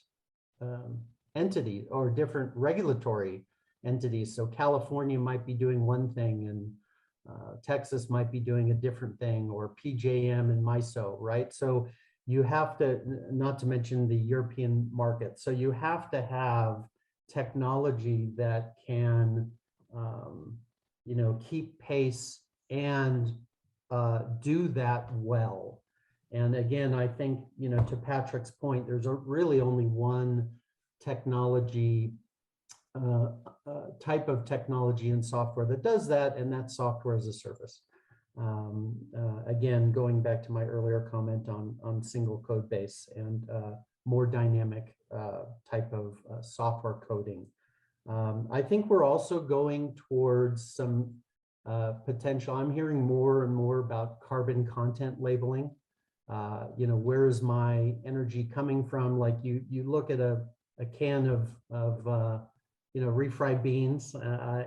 entities or different regulatory entities. So California might be doing one thing, and Texas might be doing a different thing, or PJM and MISO, right? So you have to, not to mention the European market. So you have to have technology that can, keep pace and do that well. And again, I think, to Patrick's point, there's really only one technology, type of technology and software that does that, and that's software as a service. Again, going back to my earlier comment on single code base and more dynamic type of software coding. I think we're also going towards some potential. I'm hearing more and more about carbon content labeling. Where is my energy coming from? Like you look at a can of refried beans,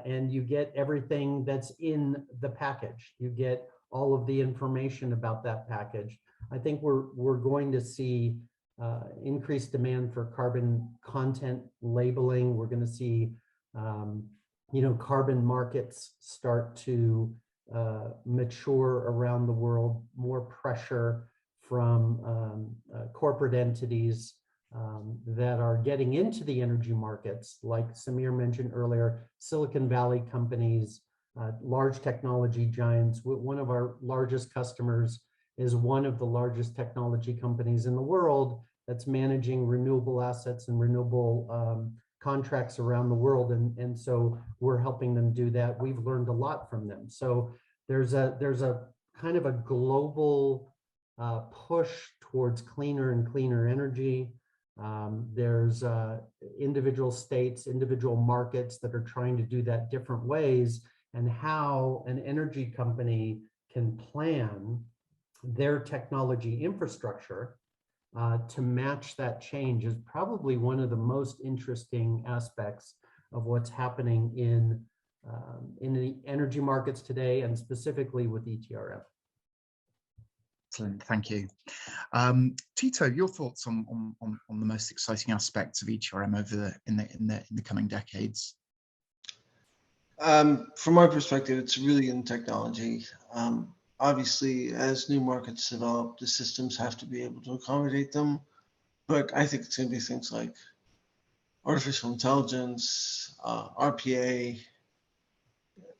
and you get everything that's in the package. You get all of the information about that package. I think we're going to see increased demand for carbon content labeling. We're going to see, carbon markets start to mature around the world, more pressure from corporate entities that are getting into the energy markets, like Samir mentioned earlier, Silicon Valley companies, large technology giants. One of our largest customers is one of the largest technology companies in the world that's managing renewable assets and renewable contracts around the world. And so we're helping them do that. We've learned a lot from them. So there's a kind of a global push towards cleaner and cleaner energy. There's individual states, individual markets that are trying to do that different ways, and how an energy company can plan their technology infrastructure to match that change is probably one of the most interesting aspects of what's happening in the energy markets today, and specifically with ETRM. Excellent, thank you. Tito, your thoughts on the most exciting aspects of ETRM over in the coming decades? From my perspective, it's really in technology. Obviously, as new markets develop, the systems have to be able to accommodate them. But I think it's going to be things like artificial intelligence, RPA,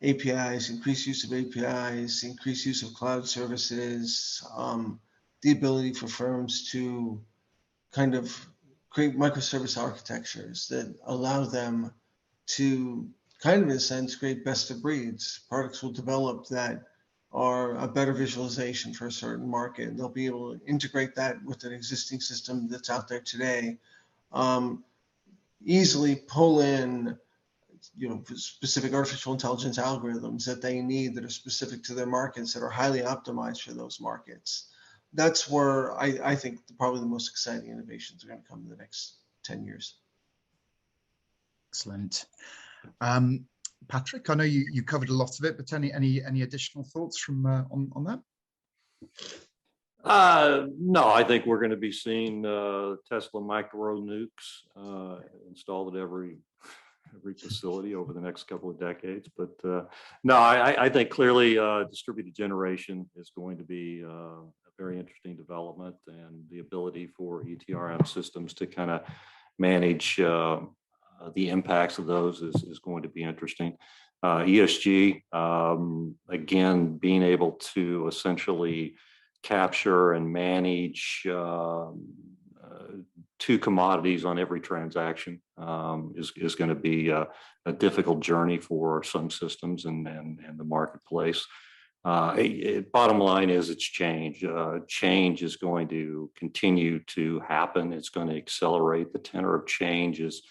APIs, increased use of APIs, increased use of cloud services, the ability for firms to kind of create microservice architectures that allow them to kind of, in a sense, create best of breeds. Products will develop that are a better visualization for a certain market. They'll be able to integrate that with an existing system that's out there today, easily pull in specific artificial intelligence algorithms that they need that are specific to their markets, that are highly optimized for those markets. That's where I think probably the most exciting innovations are going to come in the next 10 years. Excellent. Patrick, I know you covered a lot of it, but any additional thoughts from on that? No, I think we're going to be seeing Tesla micro nukes installed at every facility over the next couple of decades. But no, I think clearly distributed generation is going to be a very interesting development, and the ability for ETRM systems to kind of manage the impacts of those is going to be interesting. ESG, again, being able to essentially capture and manage two commodities on every transaction is going to be a difficult journey for some systems and the marketplace. Bottom line is it's change. Change is going to continue to happen. It's going to accelerate. The tenor of change is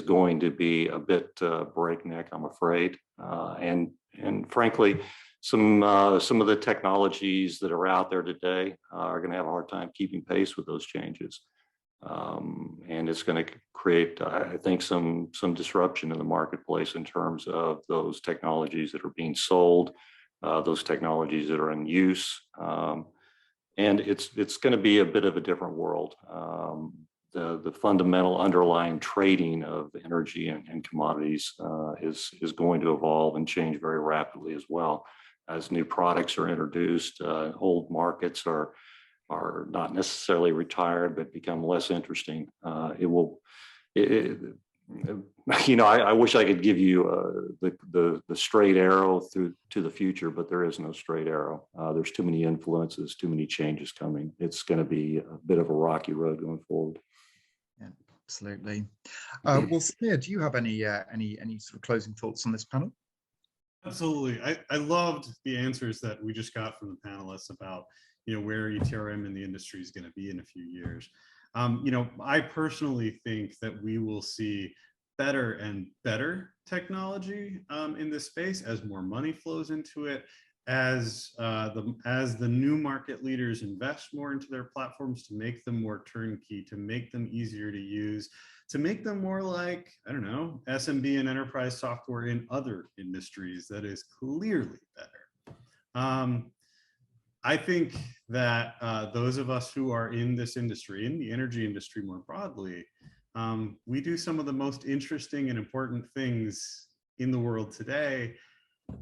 going to be a bit breakneck, I'm afraid. And frankly, some of the technologies that are out there today are going to have a hard time keeping pace with those changes. And it's going to create, I think, some disruption in the marketplace in terms of those technologies that are being sold, those technologies that are in use. And it's going to be a bit of a different world. The fundamental underlying trading of energy and commodities is going to evolve and change very rapidly as well. As new products are introduced, old markets are not necessarily retired, but become less interesting. I wish I could give you the straight arrow through to the future, but there is no straight arrow. There's too many influences, too many changes coming. It's going to be a bit of a rocky road going forward. Yeah, absolutely. Well, Samir, do you have any sort of closing thoughts on this panel? Absolutely. I loved the answers that we just got from the panelists about, where ETRM in the industry is going to be in a few years. I personally think that we will see better and better technology in this space as more money flows into it, as the new market leaders invest more into their platforms to make them more turnkey, to make them easier to use, to make them more like, I don't know, SMB and enterprise software in other industries that is clearly better. I think that those of us who are in this industry, in the energy industry more broadly, we do some of the most interesting and important things in the world today,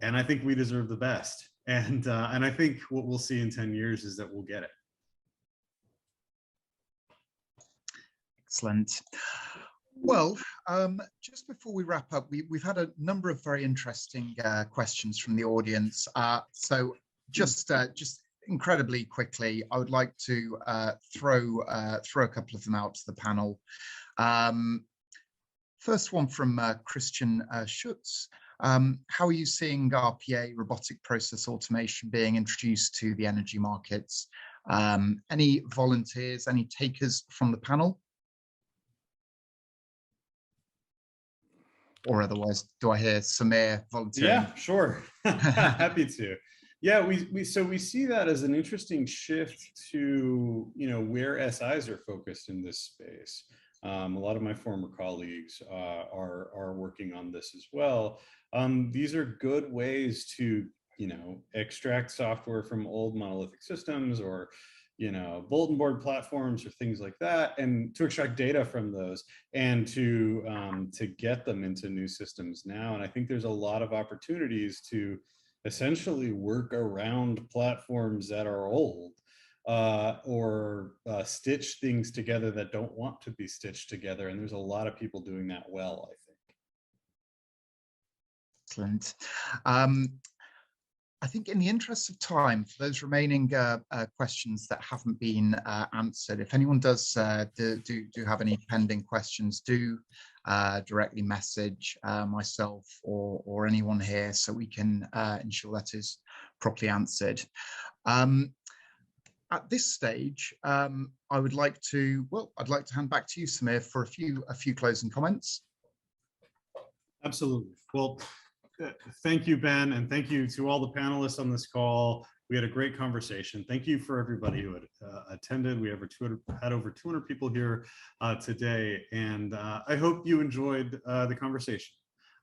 and I think we deserve the best. And I think what we'll see in 10 years is that we'll get it. Excellent. Well, just before we wrap up, we've had a number of very interesting questions from the audience. So just incredibly quickly, I would like to throw a couple of them out to the panel. First one from Christian Schutz. How are you seeing RPA, robotic process automation, being introduced to the energy markets? Any volunteers, any takers from the panel? Or otherwise, do I hear Samir volunteering? Yeah, sure. Happy to. Yeah, we see that as an interesting shift to where SIs are focused in this space. A lot of my former colleagues are working on this as well. These are good ways to extract software from old monolithic systems or bulletin board platforms or things like that, and to extract data from those and to get them into new systems now. And I think there's a lot of opportunities to essentially work around platforms that are old or stitch things together that don't want to be stitched together. And there's a lot of people doing that well, I think. Excellent. I think in the interest of time, for those remaining questions that haven't been answered, if anyone does do have any pending questions, do directly message myself or anyone here so we can ensure that is properly answered. At this stage, I'd like to hand back to you, Samir, for a few closing comments. Absolutely. Well, thank you, Ben, and thank you to all the panelists on this call. We had a great conversation. Thank you for everybody who had attended. We had over 200 people here today, and I hope you enjoyed the conversation.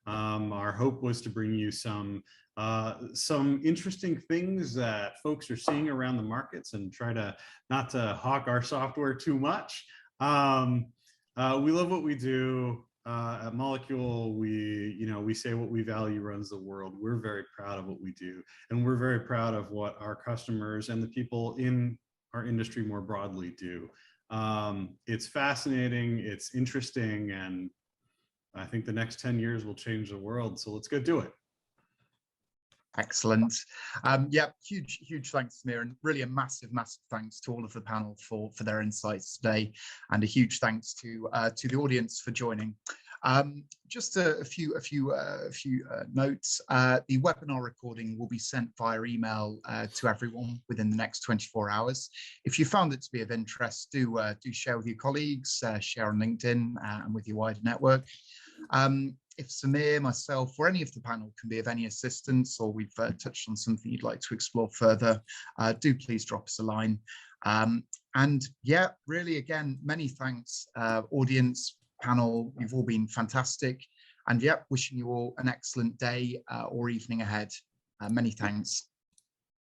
Our hope was to bring you some interesting things that folks are seeing around the markets and try to not to hawk our software too much. We love what we do. At Molecule, we say what we value runs the world. We're very proud of what we do, and we're very proud of what our customers and the people in our industry more broadly do. It's fascinating, it's interesting, and I think the next 10 years will change the world. So let's go do it. Excellent. Yeah, huge thanks, Samir, and really a massive thanks to all of the panel for their insights today, and a huge thanks to the audience for joining. Just a few notes. The webinar recording will be sent via email to everyone within the next 24 hours. If you found it to be of interest, do share with your colleagues, share on LinkedIn and with your wider network. If Samir, myself, or any of the panel can be of any assistance, or we've touched on something you'd like to explore further, do please drop us a line. And yeah, really, again, many thanks, audience, panel. You've all been fantastic. And yeah, wishing you all an excellent day or evening ahead. Many thanks.